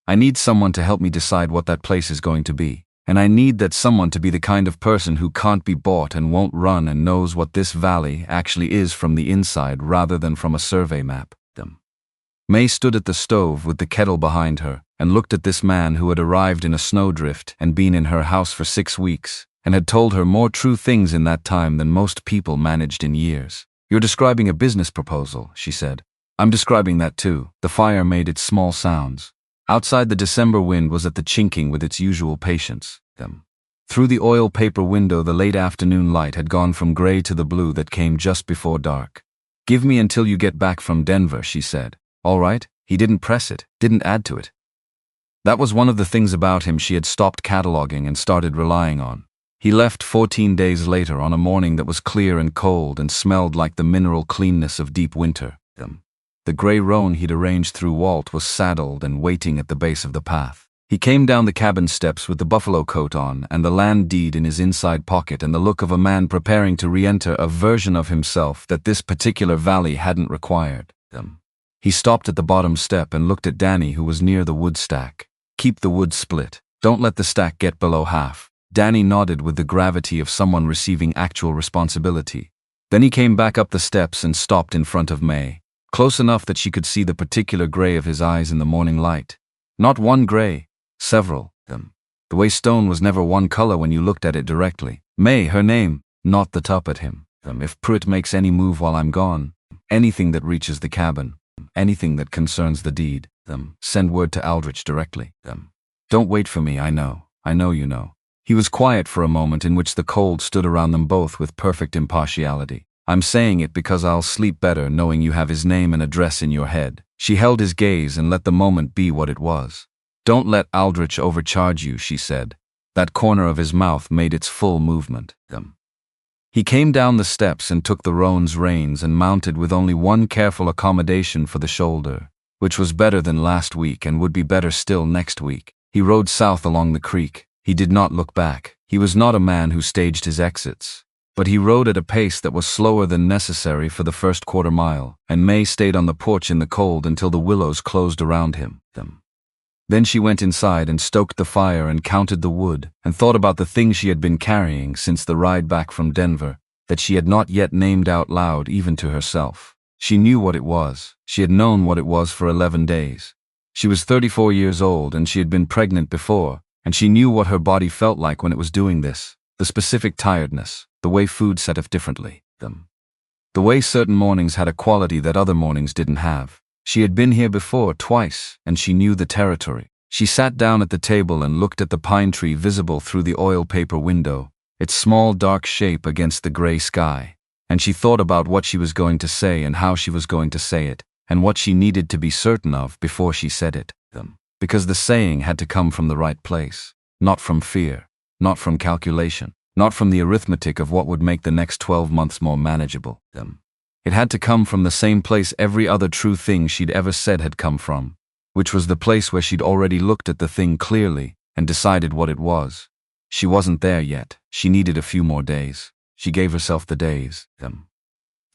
I need someone to help me decide what that place is going to be. And I need that someone to be the kind of person who can't be bought and won't run and knows what this valley actually is from the inside rather than from a survey map. Mae stood at the stove with the kettle behind her and looked at this man who had arrived in a snowdrift and been in her house for 6 weeks and had told her more true things in that time than most people managed in years. "You're describing a business proposal," she said. "I'm describing that too." The fire made its small sounds. Outside, the December wind was at the chinking with its usual patience. Through the oil paper window, the late afternoon light had gone from gray to the blue that came just before dark. "Give me until you get back from Denver," she said. "All right?" He didn't press it, didn't add to it. That was one of the things about him she had stopped cataloging and started relying on. He left 14 days later on a morning that was clear and cold and smelled like the mineral cleanness of deep winter. The gray roan he'd arranged through Walt was saddled and waiting at the base of the path. He came down the cabin steps with the buffalo coat on and the land deed in his inside pocket and the look of a man preparing to re-enter a version of himself that this particular valley hadn't required. He stopped at the bottom step and looked at Danny, who was near the wood stack. "Keep the wood split. Don't let the stack get below half." Danny nodded with the gravity of someone receiving actual responsibility. Then he came back up the steps and stopped in front of Mae, close enough that she could see the particular gray of his eyes in the morning light. Not one gray, several. The way stone was never one color when you looked at it directly. "Mae, her name," not the top at him. "If Pruitt makes any move while I'm gone, anything that reaches the cabin, anything that concerns the deed, send word to Aldrich directly. Don't wait for me, I know you know." He was quiet for a moment in which the cold stood around them both with perfect impartiality. "I'm saying it because I'll sleep better knowing you have his name and address in your head." She held his gaze and let the moment be what it was. "Don't let Aldrich overcharge you," she said. That corner of his mouth made its full movement. He came down the steps and took the roan's reins and mounted with only one careful accommodation for the shoulder, which was better than last week and would be better still next week. He rode south along the creek. He did not look back. He was not a man who staged his exits. But he rode at a pace that was slower than necessary for the first quarter mile, and Mae stayed on the porch in the cold until the willows closed around him. Then she went inside and stoked the fire and counted the wood, and thought about the things she had been carrying since the ride back from Denver, that she had not yet named out loud even to herself. She knew what it was. She had known what it was for 11 days. She was 34 years old and she had been pregnant before, and she knew what her body felt like when it was doing this, the specific tiredness, the way food set off differently. The way certain mornings had a quality that other mornings didn't have. She had been here before, twice, and she knew the territory. She sat down at the table and looked at the pine tree visible through the oil paper window, its small dark shape against the gray sky, and she thought about what she was going to say and how she was going to say it, and what she needed to be certain of before she said it. Because the saying had to come from the right place, not from fear, not from calculation, not from the arithmetic of what would make the next 12 months more manageable. It had to come from the same place every other true thing she'd ever said had come from, which was the place where she'd already looked at the thing clearly and decided what it was. She wasn't there yet. She needed a few more days. She gave herself the days.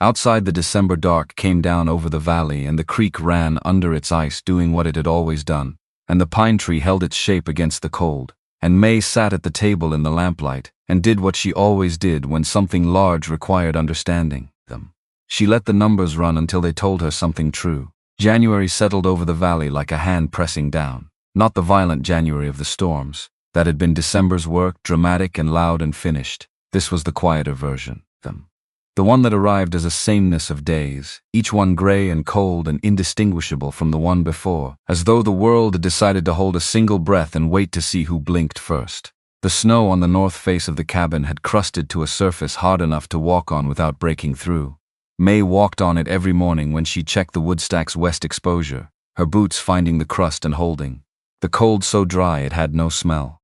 Outside, the December dark came down over the valley and the creek ran under its ice doing what it had always done, and the pine tree held its shape against the cold, and Mae sat at the table in the lamplight and did what she always did when something large required understanding. She let the numbers run until they told her something true. January settled over the valley like a hand pressing down. Not the violent January of the storms. That had been December's work, dramatic and loud and finished. This was the quieter version. The one that arrived as a sameness of days, each one gray and cold and indistinguishable from the one before, as though the world had decided to hold a single breath and wait to see who blinked first. The snow on the north face of the cabin had crusted to a surface hard enough to walk on without breaking through. Mae walked on it every morning when she checked the woodstack's west exposure, her boots finding the crust and holding. The cold so dry it had no smell.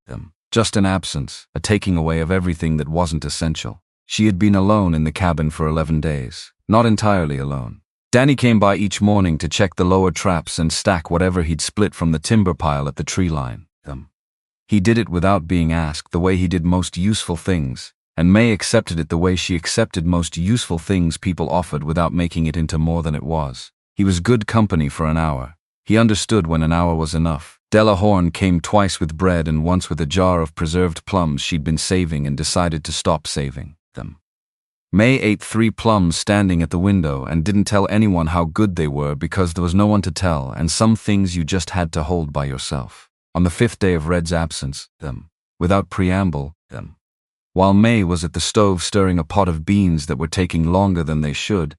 Just an absence, a taking away of everything that wasn't essential. She had been alone in the cabin for 11 days. Not entirely alone. Danny came by each morning to check the lower traps and stack whatever he'd split from the timber pile at the tree line. He did it without being asked, the way he did most useful things, and Mae accepted it the way she accepted most useful things people offered without making it into more than it was. He was good company for an hour. He understood when an hour was enough. Della Horne came twice with bread and once with a jar of preserved plums she'd been saving and decided to stop saving them. Mae ate 3 plums standing at the window and didn't tell anyone how good they were because there was no one to tell, and some things you just had to hold by yourself. On the 5th day of Red's absence, without preamble, while Mae was at the stove stirring a pot of beans that were taking longer than they should,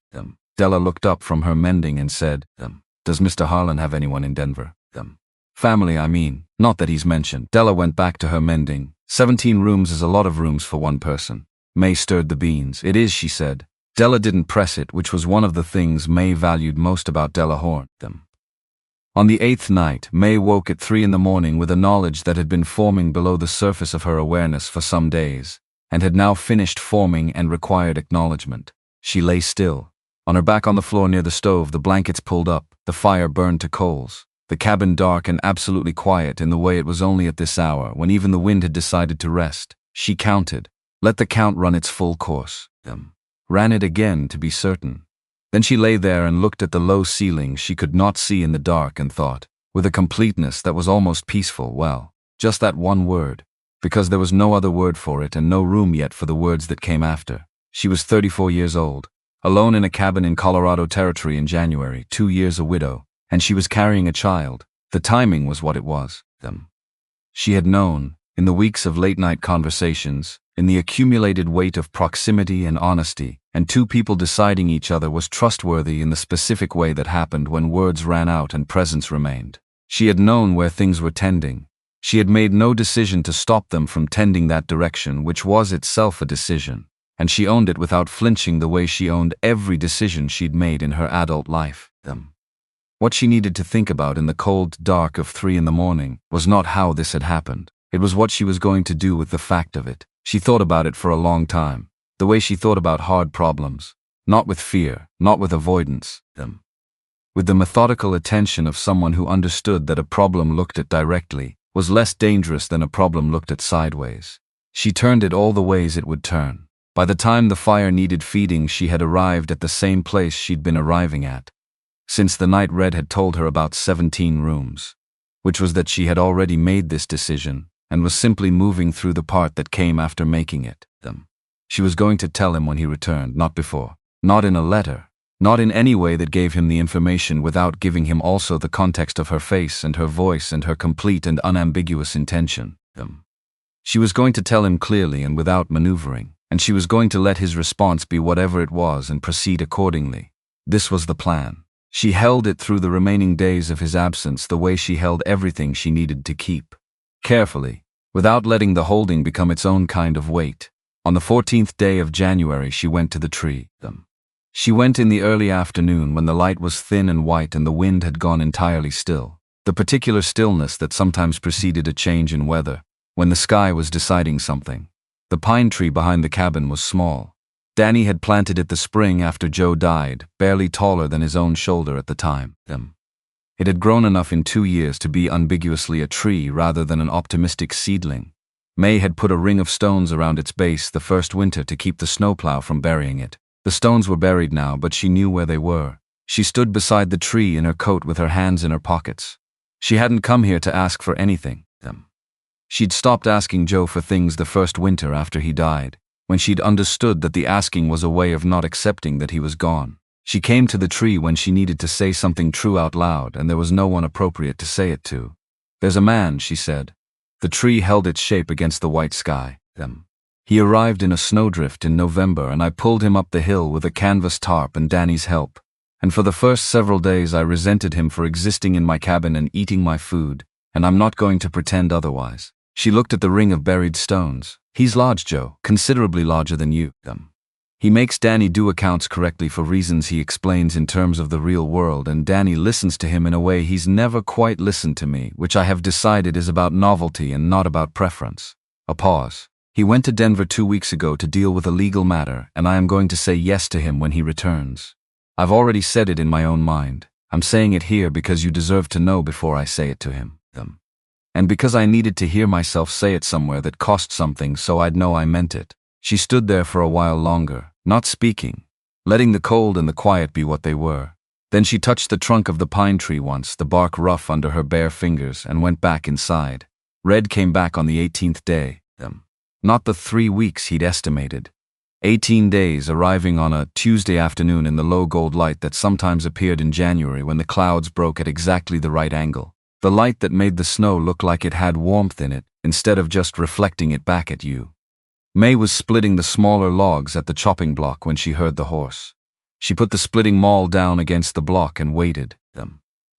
Della looked up from her mending and said, "Does Mr. Harlan have anyone in Denver? Family, I mean, not that he's mentioned." Della went back to her mending. 17 rooms is a lot of rooms for one person. Mae stirred the beans. "It is," she said. Della didn't press it, which was one of the things Mae valued most about Della Horne. On the 8th night, Mae woke at 3 in the morning with a knowledge that had been forming below the surface of her awareness for some days, and had now finished forming and required acknowledgement. She lay still. On her back on the floor near the stove, the blankets pulled up, the fire burned to coals. The cabin dark and absolutely quiet in the way it was only at this hour, when even the wind had decided to rest. She counted. Let the count run its full course. Ran it again to be certain. Then she lay there and looked at the low ceiling she could not see in the dark and thought, with a completeness that was almost peaceful, well, just that one word, because there was no other word for it and no room yet for the words that came after. She was 34 years old, alone in a cabin in Colorado Territory in January, 2 years a widow, and she was carrying a child. The timing was what it was. She had known, in the weeks of late-night conversations, in the accumulated weight of proximity and honesty, and 2 people deciding each other was trustworthy in the specific way that happened when words ran out and presence remained. She had known where things were tending. She had made no decision to stop them from tending that direction, which was itself a decision, and she owned it without flinching the way she owned every decision she'd made in her adult life. What she needed to think about in the cold dark of 3 in the morning was not how this had happened. It was what she was going to do with the fact of it. She thought about it for a long time, the way she thought about hard problems, not with fear, not with avoidance, with the methodical attention of someone who understood that a problem looked at directly was less dangerous than a problem looked at sideways. She turned it all the ways it would turn. By the time the fire needed feeding, she had arrived at the same place she'd been arriving at since the night Red had told her about 17 rooms, which was that she had already made this decision and was simply moving through the part that came after making it. She was going to tell him when he returned, not before, not in a letter, not in any way that gave him the information without giving him also the context of her face and her voice and her complete and unambiguous intention. She was going to tell him clearly and without maneuvering, and she was going to let his response be whatever it was and proceed accordingly. This was the plan. She held it through the remaining days of his absence the way she held everything she needed to keep. Carefully, without letting the holding become its own kind of weight. On the 14th day of January she went to the tree. She went in the early afternoon when the light was thin and white and the wind had gone entirely still. The particular stillness that sometimes preceded a change in weather, when the sky was deciding something. The pine tree behind the cabin was small. Danny had planted it the spring after Joe died, barely taller than his own shoulder at the time. It had grown enough in 2 years to be unambiguously a tree rather than an optimistic seedling. Mae had put a ring of stones around its base the first winter to keep the snowplow from burying it. The stones were buried now, but she knew where they were. She stood beside the tree in her coat with her hands in her pockets. She hadn't come here to ask for anything. She'd stopped asking Joe for things the first winter after he died, when she'd understood that the asking was a way of not accepting that he was gone. She came to the tree when she needed to say something true out loud, and there was no one appropriate to say it to. "There's a man," she said. The tree held its shape against the white sky. He arrived in a snowdrift in November, and I pulled him up the hill with a canvas tarp and Danny's help. And for the first several days I resented him for existing in my cabin and eating my food, and I'm not going to pretend otherwise. She looked at the ring of buried stones. "He's large, Joe, considerably larger than you. He makes Danny do accounts correctly for reasons he explains in terms of the real world, and Danny listens to him in a way he's never quite listened to me, which I have decided is about novelty and not about preference." A pause. "He went to Denver 2 weeks ago to deal with a legal matter, and I am going to say yes to him when he returns. I've already said it in my own mind. I'm saying it here because you deserve to know before I say it to him. And because I needed to hear myself say it somewhere that cost something so I'd know I meant it." She stood there for a while longer, not speaking, letting the cold and the quiet be what they were. Then she touched the trunk of the pine tree once, the bark rough under her bare fingers, and went back inside. Red came back on the 18th day. Not the 3 weeks he'd estimated. 18 days, arriving on a Tuesday afternoon in the low gold light that sometimes appeared in January when the clouds broke at exactly the right angle. The light that made the snow look like it had warmth in it, instead of just reflecting it back at you. Mae was splitting the smaller logs at the chopping block when she heard the horse. She put the splitting maul down against the block and waited.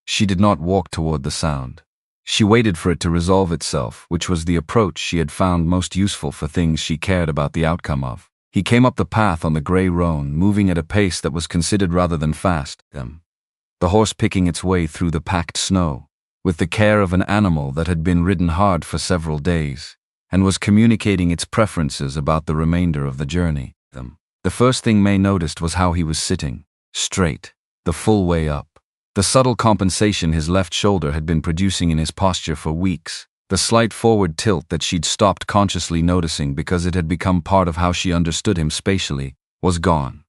She did not walk toward the sound. She waited for it to resolve itself, which was the approach she had found most useful for things she cared about the outcome of. He came up the path on the gray roan, moving at a pace that was considered rather than fast. The horse picking its way through the packed snow, with the care of an animal that had been ridden hard for several days, and was communicating its preferences about the remainder of the journey. The first thing Mae noticed was how he was sitting, straight, the full way up. The subtle compensation his left shoulder had been producing in his posture for weeks, the slight forward tilt that she'd stopped consciously noticing because it had become part of how she understood him spatially, was gone.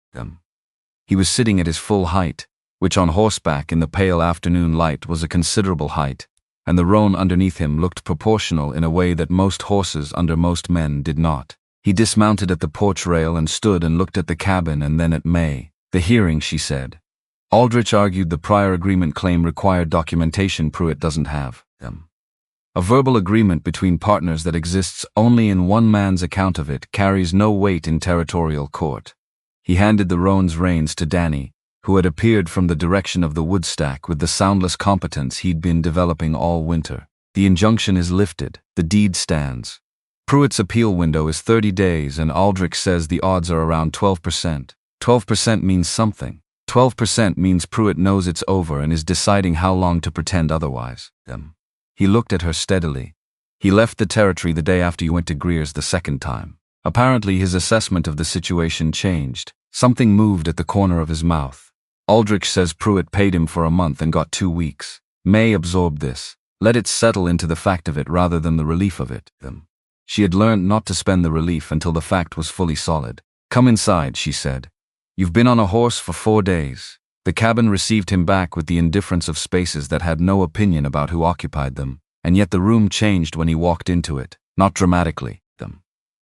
He was sitting at his full height, which on horseback in the pale afternoon light was a considerable height, and the roan underneath him looked proportional in a way that most horses under most men did not. He dismounted at the porch rail and stood and looked at the cabin and then at Mae. The hearing, she said. Aldrich argued the prior agreement claim required documentation Pruitt doesn't have. A verbal agreement between partners that exists only in one man's account of it carries no weight in territorial court. He handed the roan's reins to Danny, who had appeared from the direction of the woodstack with the soundless competence he'd been developing all winter. The injunction is lifted, the deed stands. Pruitt's appeal window is 30 days and Aldrich says the odds are around 12%. 12% means something. 12% means Pruitt knows it's over and is deciding how long to pretend otherwise. He looked at her steadily. He left the territory the day after you went to Greer's the second time. Apparently his assessment of the situation changed. Something moved at the corner of his mouth. Aldrich says Pruitt paid him for a month and got 2 weeks. Mae absorbed this, let it settle into the fact of it rather than the relief of it. She had learned not to spend the relief until the fact was fully solid. Come inside, she said. You've been on a horse for 4 days. The cabin received him back with the indifference of spaces that had no opinion about who occupied them, and yet the room changed when he walked into it, not dramatically.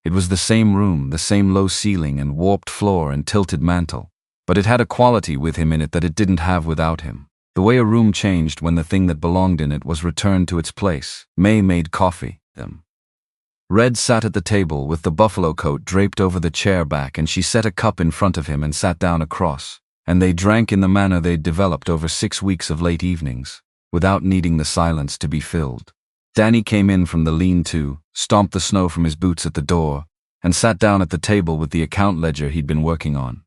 It was the same room, the same low ceiling and warped floor and tilted mantel, but it had a quality with him in it that it didn't have without him. The way a room changed when the thing that belonged in it was returned to its place. Mae made coffee. Red sat at the table with the buffalo coat draped over the chair back, and she set a cup in front of him and sat down across, and they drank in the manner they'd developed over 6 weeks of late evenings, without needing the silence to be filled. Danny came in from the lean-to, stomped the snow from his boots at the door, and sat down at the table with the account ledger he'd been working on.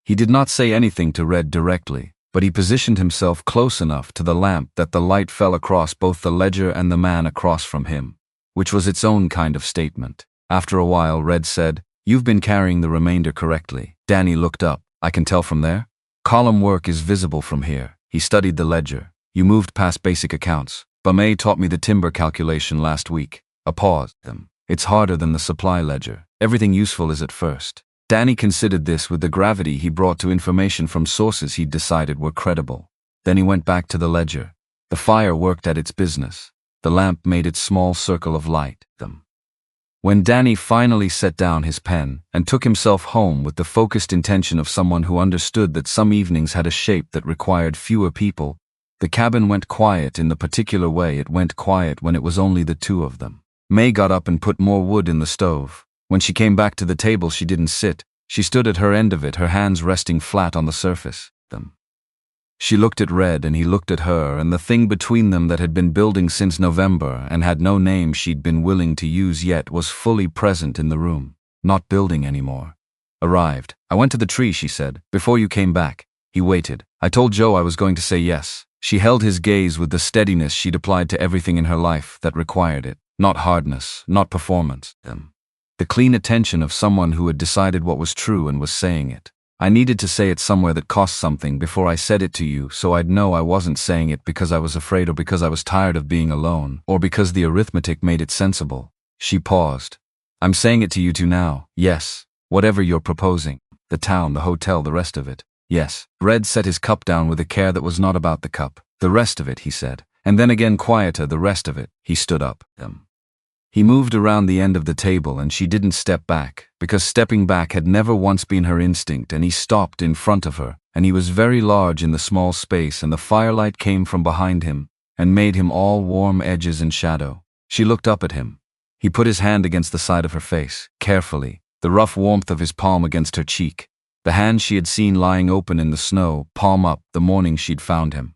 He did not say anything to Red directly, but he positioned himself close enough to the lamp that the light fell across both the ledger and the man across from him, which was its own kind of statement. After a while, Red said, "You've been carrying the remainder correctly." Danny looked up. "I can tell from there? Column work is visible from here." He studied the ledger. "You moved past basic accounts. But Mae taught me the timber calculation last week." A pause. "It's harder than the supply ledger. Everything useful is at first." Danny considered this with the gravity he brought to information from sources he'd decided were credible. Then he went back to the ledger. The fire worked at its business. The lamp made its small circle of light. When Danny finally set down his pen and took himself home with the focused intention of someone who understood that some evenings had a shape that required fewer people, the cabin went quiet in the particular way it went quiet when it was only the two of them. Mae got up and put more wood in the stove. When she came back to the table, she didn't sit. She stood at her end of it, her hands resting flat on the surface. She looked at Red and he looked at her, and the thing between them that had been building since November and had no name she'd been willing to use yet was fully present in the room. Not building anymore. "Arrived. I went to the tree," she said, "before you came back." He waited. "I told Joe I was going to say yes." She held his gaze with the steadiness she'd applied to everything in her life that required it. Not hardness, not performance. The clean attention of someone who had decided what was true and was saying it. "I needed to say it somewhere that cost something before I said it to you, so I'd know I wasn't saying it because I was afraid or because I was tired of being alone, or because the arithmetic made it sensible." She paused. "I'm saying it to you two now. Yes, whatever you're proposing. The town, the hotel, the rest of it. Yes. Red set his cup down with a care that was not about the cup. The rest of it, he said. And then again quieter, the rest of it. He stood up. He moved around the end of the table and she didn't step back, because stepping back had never once been her instinct, and he stopped in front of her, and he was very large in the small space, and the firelight came from behind him and made him all warm edges and shadow. She looked up at him. He put his hand against the side of her face, carefully, the rough warmth of his palm against her cheek, the hand she had seen lying open in the snow, palm up, the morning she'd found him.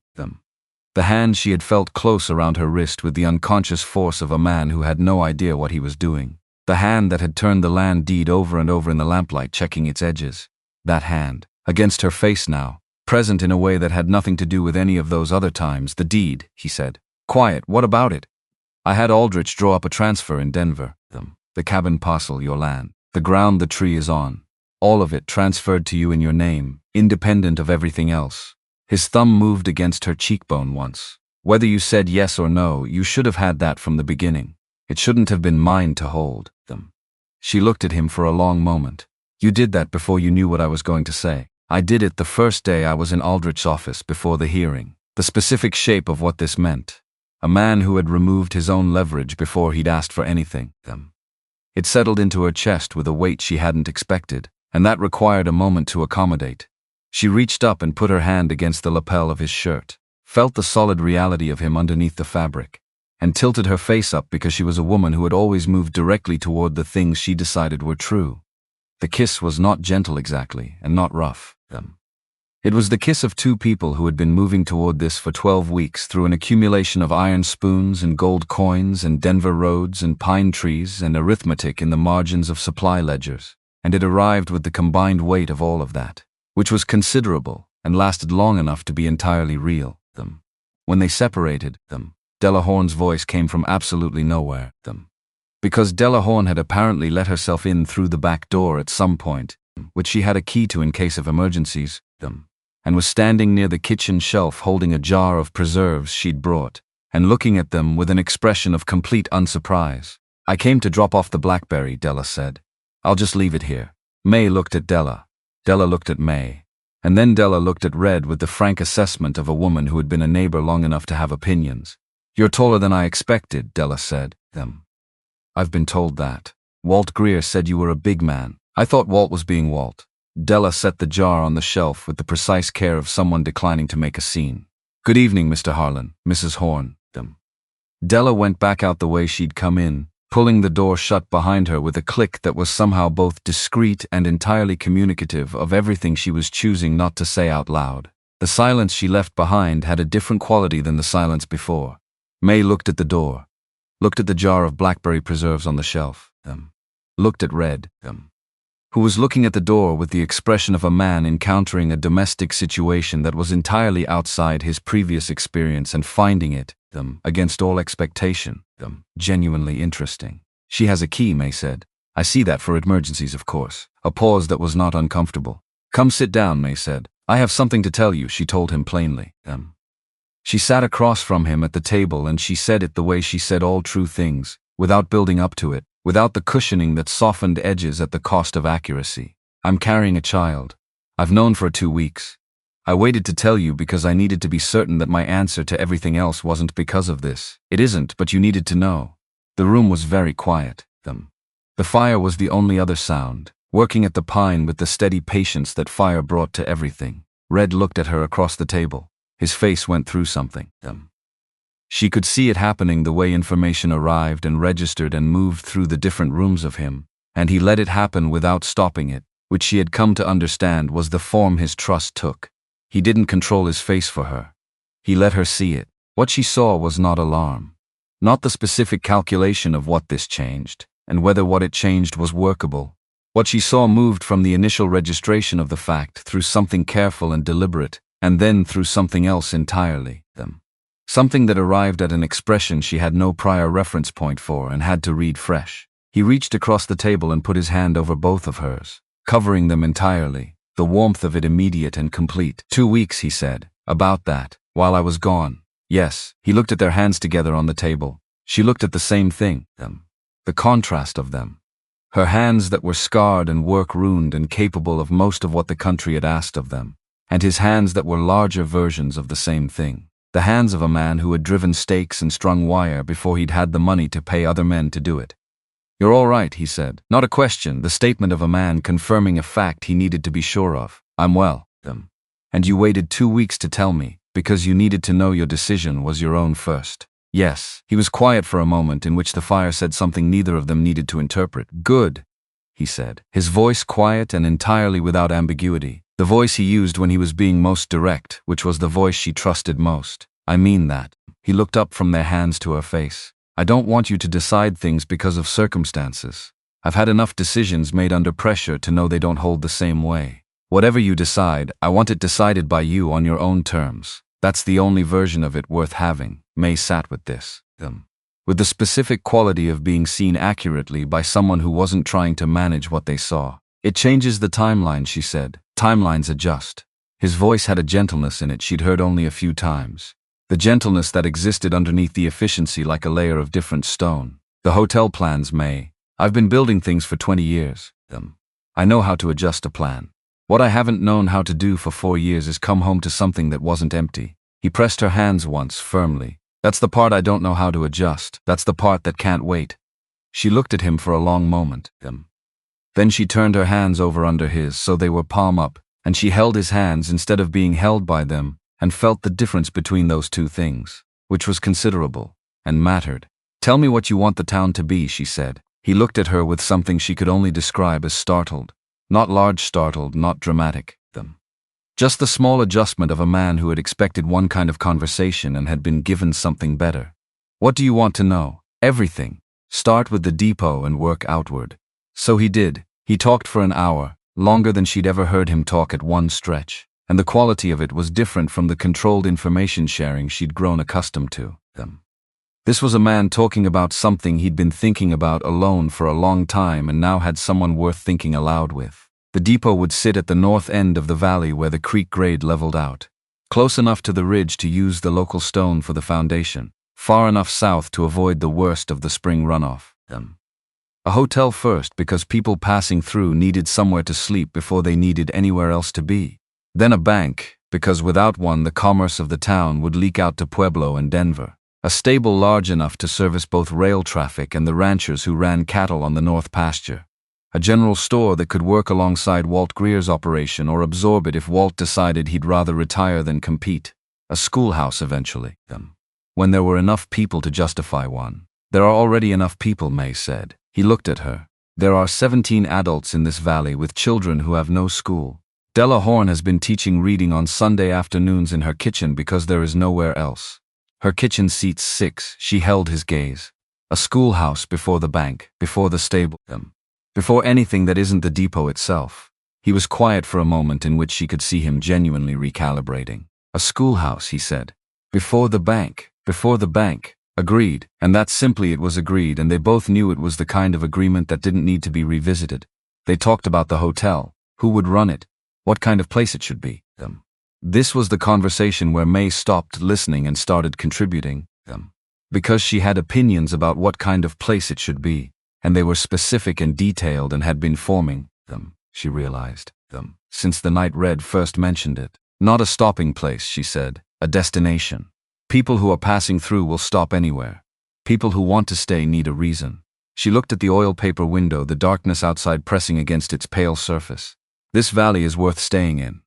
The hand she had felt close around her wrist with the unconscious force of a man who had no idea what he was doing. The hand that had turned the land deed over and over in the lamplight, checking its edges. That hand, against her face now, present in a way that had nothing to do with any of those other times. The deed, he said. Quiet, what about it? I had Aldrich draw up a transfer in Denver. The cabin parcel, your land. The ground the tree is on. All of it transferred to you in your name, independent of everything else. His thumb moved against her cheekbone once. Whether you said yes or no, you should have had that from the beginning. It shouldn't have been mine to hold. She looked at him for a long moment. You did that before you knew what I was going to say. I did it the first day I was in Aldrich's office before the hearing. The specific shape of what this meant. A man who had removed his own leverage before he'd asked for anything. It settled into her chest with a weight she hadn't expected, and that required a moment to accommodate. She reached up and put her hand against the lapel of his shirt, felt the solid reality of him underneath the fabric, and tilted her face up because she was a woman who had always moved directly toward the things she decided were true. The kiss was not gentle exactly, and not rough. It was the kiss of two people who had been moving toward this for 12 weeks through an accumulation of iron spoons and gold coins and Denver roads and pine trees and arithmetic in the margins of supply ledgers, and it arrived with the combined weight of all of that, which was considerable and lasted long enough to be entirely real. When they separated, Delahorne's voice came from absolutely nowhere. Because Delahorne had apparently let herself in through the back door at some point, which she had a key to in case of emergencies, and was standing near the kitchen shelf holding a jar of preserves she'd brought, and looking at them with an expression of complete unsurprise. I came to drop off the BlackBerry, Della said. I'll just leave it here. Mae looked at Della. Della looked at Mae. And then Della looked at Red with the frank assessment of a woman who had been a neighbor long enough to have opinions. You're taller than I expected, Della said. I've been told that. Walt Greer said you were a big man. I thought Walt was being Walt. Della set the jar on the shelf with the precise care of someone declining to make a scene. Good evening, Mr. Harlan, Mrs. Horn. Della went back out the way she'd come in, pulling the door shut behind her with a click that was somehow both discreet and entirely communicative of everything she was choosing not to say out loud. The silence she left behind had a different quality than the silence before. Mae looked at the door, looked at the jar of blackberry preserves on the shelf, looked at Red, who was looking at the door with the expression of a man encountering a domestic situation that was entirely outside his previous experience and finding it, against all expectation, genuinely interesting. She has a key, Mae said. I see that for emergencies, of course. A pause that was not uncomfortable. Come sit down, Mae said. I have something to tell you, she told him plainly. She sat across from him at the table and she said it the way she said all true things, without building up to it, without the cushioning that softened edges at the cost of accuracy. I'm carrying a child. I've known for 2 weeks. I waited to tell you because I needed to be certain that my answer to everything else wasn't because of this. It isn't, but you needed to know. The room was very quiet. The fire was the only other sound, working at the pine with the steady patience that fire brought to everything. Red looked at her across the table. His face went through something. She could see it happening the way information arrived and registered and moved through the different rooms of him, and he let it happen without stopping it, which she had come to understand was the form his trust took. He didn't control his face for her. He let her see it. What she saw was not alarm. Not the specific calculation of what this changed, and whether what it changed was workable. What she saw moved from the initial registration of the fact through something careful and deliberate, and then through something else entirely. Something that arrived at an expression she had no prior reference point for and had to read fresh. He reached across the table and put his hand over both of hers, covering them entirely, the warmth of it immediate and complete. 2 weeks, he said. About that, while I was gone. Yes, he looked at their hands together on the table. She looked at the same thing, the contrast of them. Her hands that were scarred and work-ruined and capable of most of what the country had asked of them. and his hands that were larger versions of the same thing. The hands of a man who had driven stakes and strung wire before he'd had the money to pay other men to do it. "You're all right," he said. Not a question, the statement of a man confirming a fact he needed to be sure of. "I'm well." "And you waited 2 weeks to tell me, because you needed to know your decision was your own first." "Yes." He was quiet for a moment, in which the fire said something neither of them needed to interpret. "Good," he said, his voice quiet and entirely without ambiguity. The voice he used when he was being most direct, which was the voice she trusted most. "I mean that." He looked up from their hands to her face. "I don't want you to decide things because of circumstances. I've had enough decisions made under pressure to know they don't hold the same way. Whatever you decide, I want it decided by you on your own terms. That's the only version of it worth having." Mae sat with this. With the specific quality of being seen accurately by someone who wasn't trying to manage what they saw. "It changes the timeline," she said. "Timelines adjust." His voice had a gentleness in it she'd heard only a few times. The gentleness that existed underneath the efficiency like a layer of different stone. "The hotel plans, Mae. I've been building things for 20 years. I know how to adjust a plan. What I haven't known how to do for 4 years is come home to something that wasn't empty." He pressed her hands once, firmly. "That's the part I don't know how to adjust. That's the part that can't wait." She looked at him for a long moment. Then she turned her hands over under his so they were palm up, and she held his hands instead of being held by them, and felt the difference between those two things, which was considerable, and mattered. "Tell me what you want the town to be," she said. He looked at her with something she could only describe as startled. Not large startled, not dramatic. Just the small adjustment of a man who had expected one kind of conversation and had been given something better. "What do you want to know?" "Everything. Start with the depot and work outward." So he did. He talked for an hour, longer than she'd ever heard him talk at one stretch, and the quality of it was different from the controlled information sharing she'd grown accustomed to. This was a man talking about something he'd been thinking about alone for a long time and now had someone worth thinking aloud with. The depot would sit at the north end of the valley where the creek grade leveled out. Close enough to the ridge to use the local stone for the foundation, far enough south to avoid the worst of the spring runoff. A hotel first because people passing through needed somewhere to sleep before they needed anywhere else to be. Then a bank, because without one the commerce of the town would leak out to Pueblo and Denver. A stable large enough to service both rail traffic and the ranchers who ran cattle on the north pasture. A general store that could work alongside Walt Greer's operation or absorb it if Walt decided he'd rather retire than compete. A schoolhouse eventually. When there were enough people to justify one. "There are already enough people," Mae said. He looked at her. "There are 17 adults in this valley with children who have no school. Della Horn has been teaching reading on Sunday afternoons in her kitchen because there is nowhere else. Her kitchen seats 6, she held his gaze. A schoolhouse before the bank, before the stable. Before anything that isn't the depot itself." He was quiet for a moment in which she could see him genuinely recalibrating. "A schoolhouse," he said. "Before the bank. Before the bank." Agreed, and that simply it was agreed, and they both knew it was the kind of agreement that didn't need to be revisited. They talked about the hotel, who would run it, what kind of place it should be. This was the conversation where Mae stopped listening and started contributing. Because she had opinions about what kind of place it should be. And they were specific and detailed and had been forming them, she realized, since the night Red first mentioned it. "Not a stopping place," she said, "a destination. People who are passing through will stop anywhere. People who want to stay need a reason." She looked at the oil paper window, the darkness outside pressing against its pale surface. "This valley is worth staying in."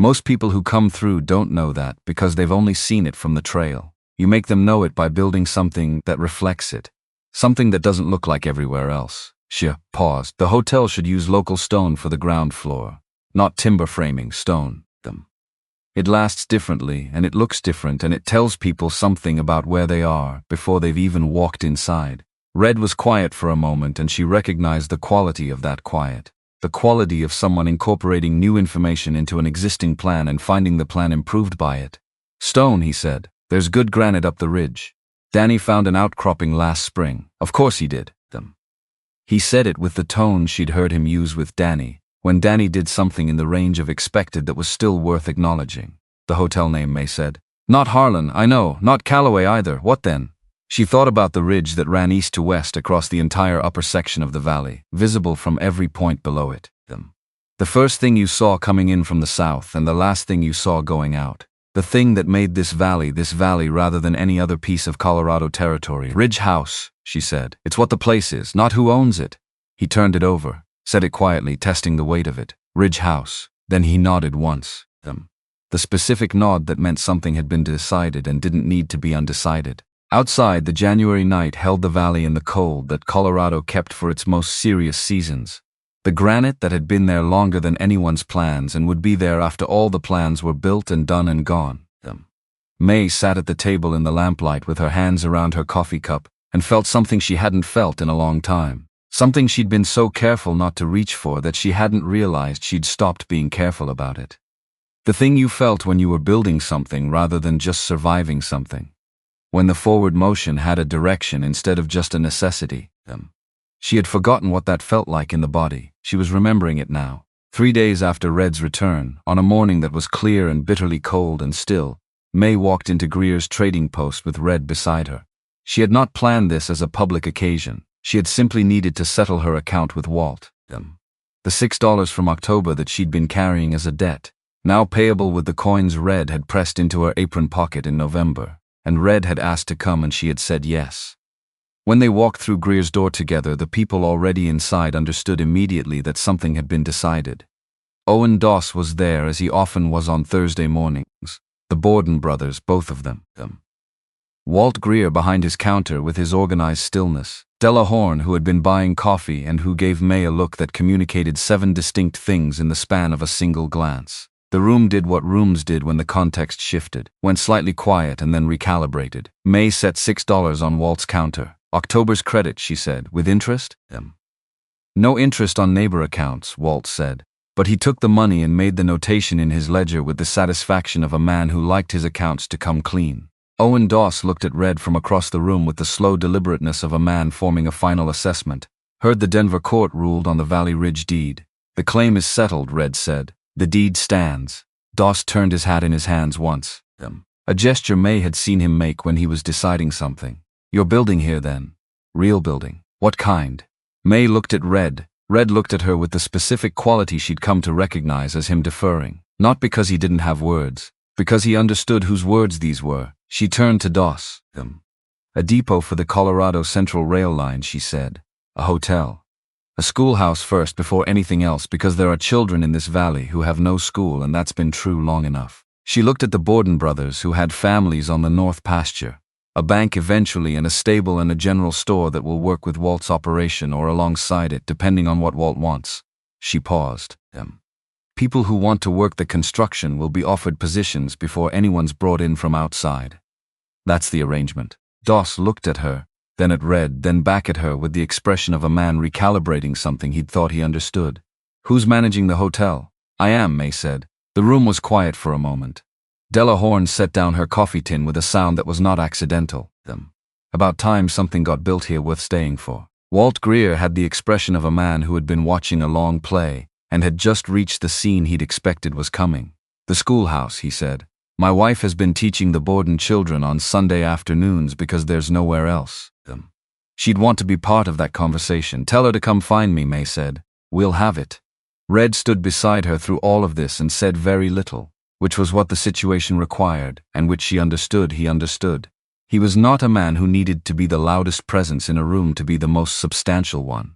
Most people who come through don't know that because they've only seen it from the trail. You make them know it by building something that reflects it. Something that doesn't look like everywhere else. She paused. "The hotel should use local stone for the ground floor, not timber framing stone. It lasts differently, and it looks different, and it tells people something about where they are before they've even walked inside." Red was quiet for a moment, and she recognized the quality of that quiet. The quality of someone incorporating new information into an existing plan and finding the plan improved by it. "Stone," he said. "There's good granite up the ridge. Danny found an outcropping last spring." "Of course he did." He said it with the tone she'd heard him use with Danny, when Danny did something in the range of expected that was still worth acknowledging. "The hotel name," Mae said. "Not Harlan, I know, not Calloway either. What then?" She thought about the ridge that ran east to west across the entire upper section of the valley, visible from every point below it. The first thing you saw coming in from the south and the last thing you saw going out. The thing that made this valley rather than any other piece of Colorado territory. Ridge House, she said. It's what the place is, not who owns it. He turned it over, said it quietly, testing the weight of it. Ridge House. Then he nodded once. The specific nod that meant something had been decided and didn't need to be undecided. Outside, the January night held the valley in the cold that Colorado kept for its most serious seasons. The granite that had been there longer than anyone's plans and would be there after all the plans were built and done and gone. Mae sat at the table in the lamplight with her hands around her coffee cup and felt something she hadn't felt in a long time. Something she'd been so careful not to reach for that she hadn't realized she'd stopped being careful about it. The thing you felt when you were building something rather than just surviving something. When the forward motion had a direction instead of just a necessity. She had forgotten what that felt like in the body. She was remembering it now. 3 days after Red's return, on a morning that was clear and bitterly cold and still, Mae walked into Greer's trading post with Red beside her. She had not planned this as a public occasion. She had simply needed to settle her account with Walt. The $6 from October that she'd been carrying as a debt, now payable with the coins Red had pressed into her apron pocket in November, and Red had asked to come and she had said yes. When they walked through Greer's door together, the people already inside understood immediately that something had been decided. Owen Doss was there as he often was on Thursday mornings. The Borden brothers, both of them. Walt Greer behind his counter with his organized stillness. Della Horne, who had been buying coffee and who gave Mae a look that communicated 7 distinct things in the span of a single glance. The room did what rooms did when the context shifted, went slightly quiet and then recalibrated. Mae set $6 on Walt's counter. October's credit, she said, with interest? No interest on neighbor accounts, Walt said. But he took the money and made the notation in his ledger with the satisfaction of a man who liked his accounts to come clean. Owen Doss looked at Red from across the room with the slow deliberateness of a man forming a final assessment. Heard the Denver court ruled on the Valley Ridge deed. The claim is settled, Red said. The deed stands. Doss turned his hat in his hands once. A gesture Mae had seen him make when he was deciding something. You're building here then? Real building. What kind? Mae looked at Red. Red looked at her with the specific quality she'd come to recognize as him deferring. Not because he didn't have words, because he understood whose words these were. She turned to Doss. A depot for the Colorado Central Rail line, she said. A hotel. A schoolhouse first before anything else, because there are children in this valley who have no school, and that's been true long enough. She looked at the Borden brothers who had families on the north pasture. A bank eventually, and a stable and a general store that will work with Walt's operation or alongside it depending on what Walt wants. She paused. People who want to work the construction will be offered positions before anyone's brought in from outside. That's the arrangement. Doss looked at her, then at Red, then back at her with the expression of a man recalibrating something he'd thought he understood. Who's managing the hotel? I am, Mae said. The room was quiet for a moment. Della Horne set down her coffee tin with a sound that was not accidental. About time something got built here worth staying for. Walt Greer had the expression of a man who had been watching a long play and had just reached the scene he'd expected was coming. The schoolhouse, he said. My wife has been teaching the Borden children on Sunday afternoons because there's nowhere else. She'd want to be part of that conversation. Tell her to come find me, Mae said. We'll have it. Red stood beside her through all of this and said very little, which was what the situation required, and which she understood he understood. He was not a man who needed to be the loudest presence in a room to be the most substantial one.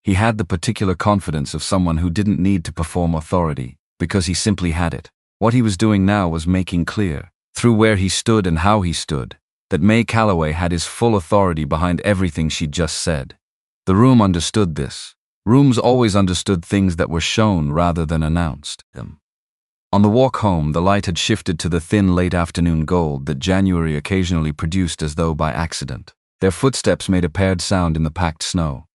He had the particular confidence of someone who didn't need to perform authority, because he simply had it. What he was doing now was making clear, through where he stood and how he stood, that Mae Calloway had his full authority behind everything she'd just said. The room understood this. Rooms always understood things that were shown rather than announced. On the walk home, the light had shifted to the thin late afternoon gold that January occasionally produced as though by accident. Their footsteps made a paired sound in the packed snow.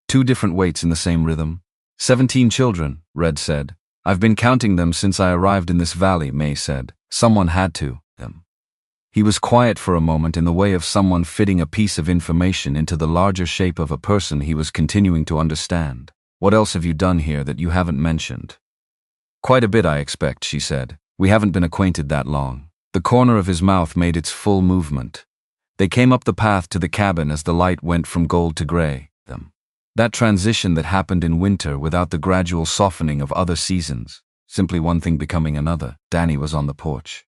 2 different weights in the same rhythm. 17 children, Red said. I've been counting them since I arrived in this valley, Mae said. Someone had to. He was quiet for a moment in the way of someone fitting a piece of information into the larger shape of a person he was continuing to understand. What else have you done here that you haven't mentioned? Quite a bit, I expect, she said. We haven't been acquainted that long. The corner of his mouth made its full movement. They came up the path to the cabin as the light went from gold to gray. That transition that happened in winter without the gradual softening of other seasons, simply one thing becoming another. Danny was on the porch.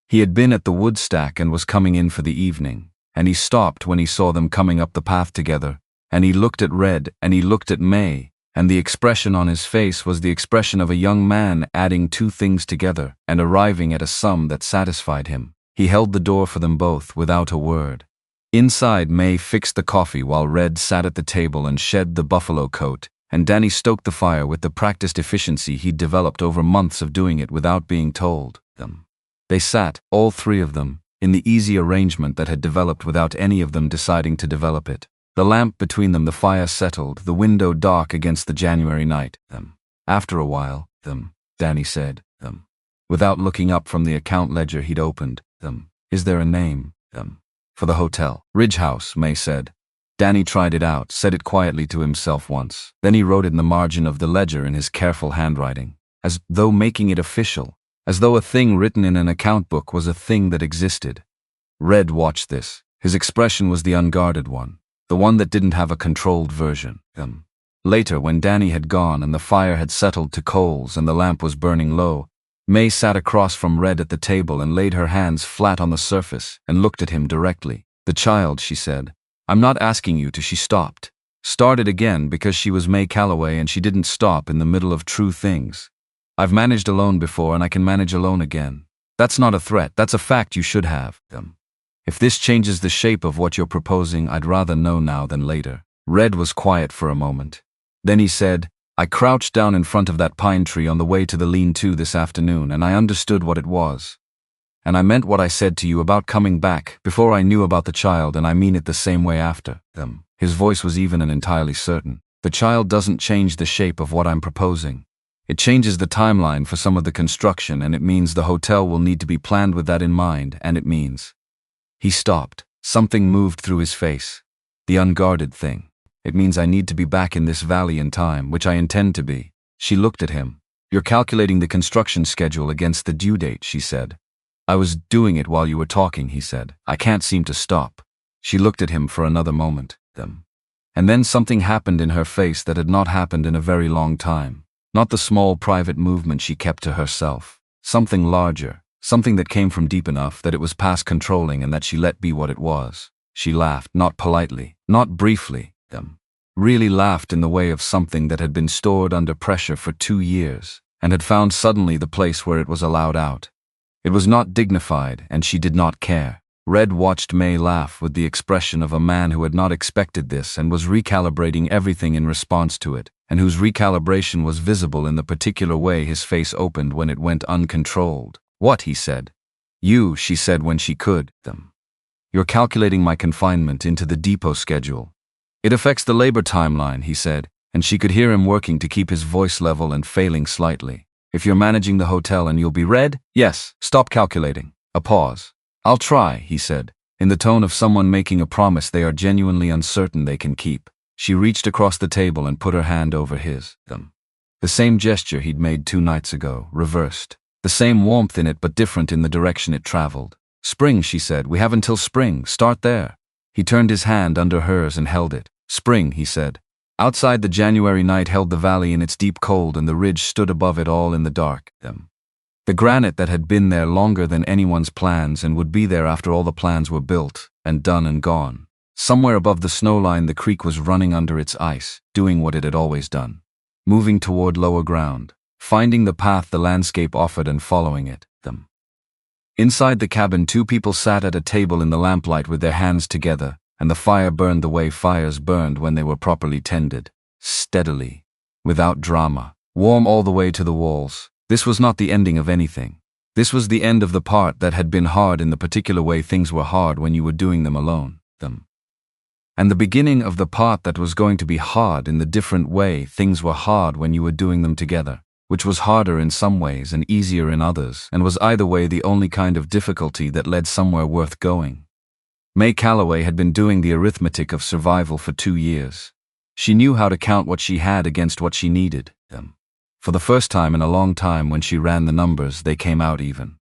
He had been at the wood stack and was coming in for the evening, and he stopped when he saw them coming up the path together, and he looked at Red, and he looked at Mae, and the expression on his face was the expression of a young man adding two things together and arriving at a sum that satisfied him. He held the door for them both without a word. Inside, Mae fixed the coffee while Red sat at the table and shed the buffalo coat, and Danny stoked the fire with the practiced efficiency he'd developed over months of doing it without being told. They sat, all three of them, in the easy arrangement that had developed without any of them deciding to develop it. The lamp between them, the fire settled, the window dark against the January night. After a while, Danny said, without looking up from the account ledger he'd opened, is there a name, for the hotel? Ridge House, Mae said. Danny tried it out, said it quietly to himself once. Then he wrote it in the margin of the ledger in his careful handwriting, as though making it official, as though a thing written in an account book was a thing that existed. Red watched this. His expression was the unguarded one, the one that didn't have a controlled version. Later, when Danny had gone and the fire had settled to coals and the lamp was burning low, Mae sat across from Red at the table and laid her hands flat on the surface and looked at him directly. The child, she said. I'm not asking you to. She stopped. Started again because she was Mae Calloway and she didn't stop in the middle of true things. I've managed alone before and I can manage alone again. That's not a threat, that's a fact you should have. If this changes the shape of what you're proposing, I'd rather know now than later. Red was quiet for a moment. Then he said, I crouched down in front of that pine tree on the way to the lean-to this afternoon and I understood what it was. And I meant what I said to you about coming back before I knew about the child, and I mean it the same way after. His voice was even and entirely certain. The child doesn't change the shape of what I'm proposing. It changes the timeline for some of the construction, and it means the hotel will need to be planned with that in mind, and it means. He stopped. Something moved through his face. The unguarded thing. It means I need to be back in this valley in time, which I intend to be. She looked at him. You're calculating the construction schedule against the due date, she said. I was doing it while you were talking, he said. I can't seem to stop. She looked at him for another moment. And then something happened in her face that had not happened in a very long time. Not the small private movement she kept to herself. Something larger, something that came from deep enough that it was past controlling and that she let be what it was. She laughed, not politely, not briefly, really laughed in the way of something that had been stored under pressure for 2 years and had found suddenly the place where it was allowed out. It was not dignified and she did not care. Red watched Mae laugh with the expression of a man who had not expected this and was recalibrating everything in response to it, and whose recalibration was visible in the particular way his face opened when it went uncontrolled. What, he said. You, she said when she could. You're calculating my confinement into the depot schedule. It affects the labor timeline, he said, and she could hear him working to keep his voice level and failing slightly. If you're managing the hotel and you'll be Red? Yes, stop calculating. A pause. I'll try, he said, in the tone of someone making a promise they are genuinely uncertain they can keep. She reached across the table and put her hand over his. The same gesture he'd made 2 nights ago, reversed. The same warmth in it, but different in the direction it traveled. Spring, she said. We have until spring. Start there. He turned his hand under hers and held it. Spring, he said. Outside, the January night held the valley in its deep cold and the ridge stood above it all in the dark. The granite that had been there longer than anyone's plans and would be there after all the plans were built and done and gone. Somewhere above the snowline, the creek was running under its ice, doing what it had always done. Moving toward lower ground, finding the path the landscape offered and following it. Inside the cabin, 2 people sat at a table in the lamplight with their hands together, and the fire burned the way fires burned when they were properly tended. Steadily. Without drama. Warm all the way to the walls. This was not the ending of anything. This was the end of the part that had been hard in the particular way things were hard when you were doing them alone. And the beginning of the part that was going to be hard in the different way things were hard when you were doing them together, which was harder in some ways and easier in others, and was either way the only kind of difficulty that led somewhere worth going. Mae Calloway had been doing the arithmetic of survival for 2 years. She knew how to count what she had against what she needed. For the first time in a long time, when she ran the numbers, they came out even.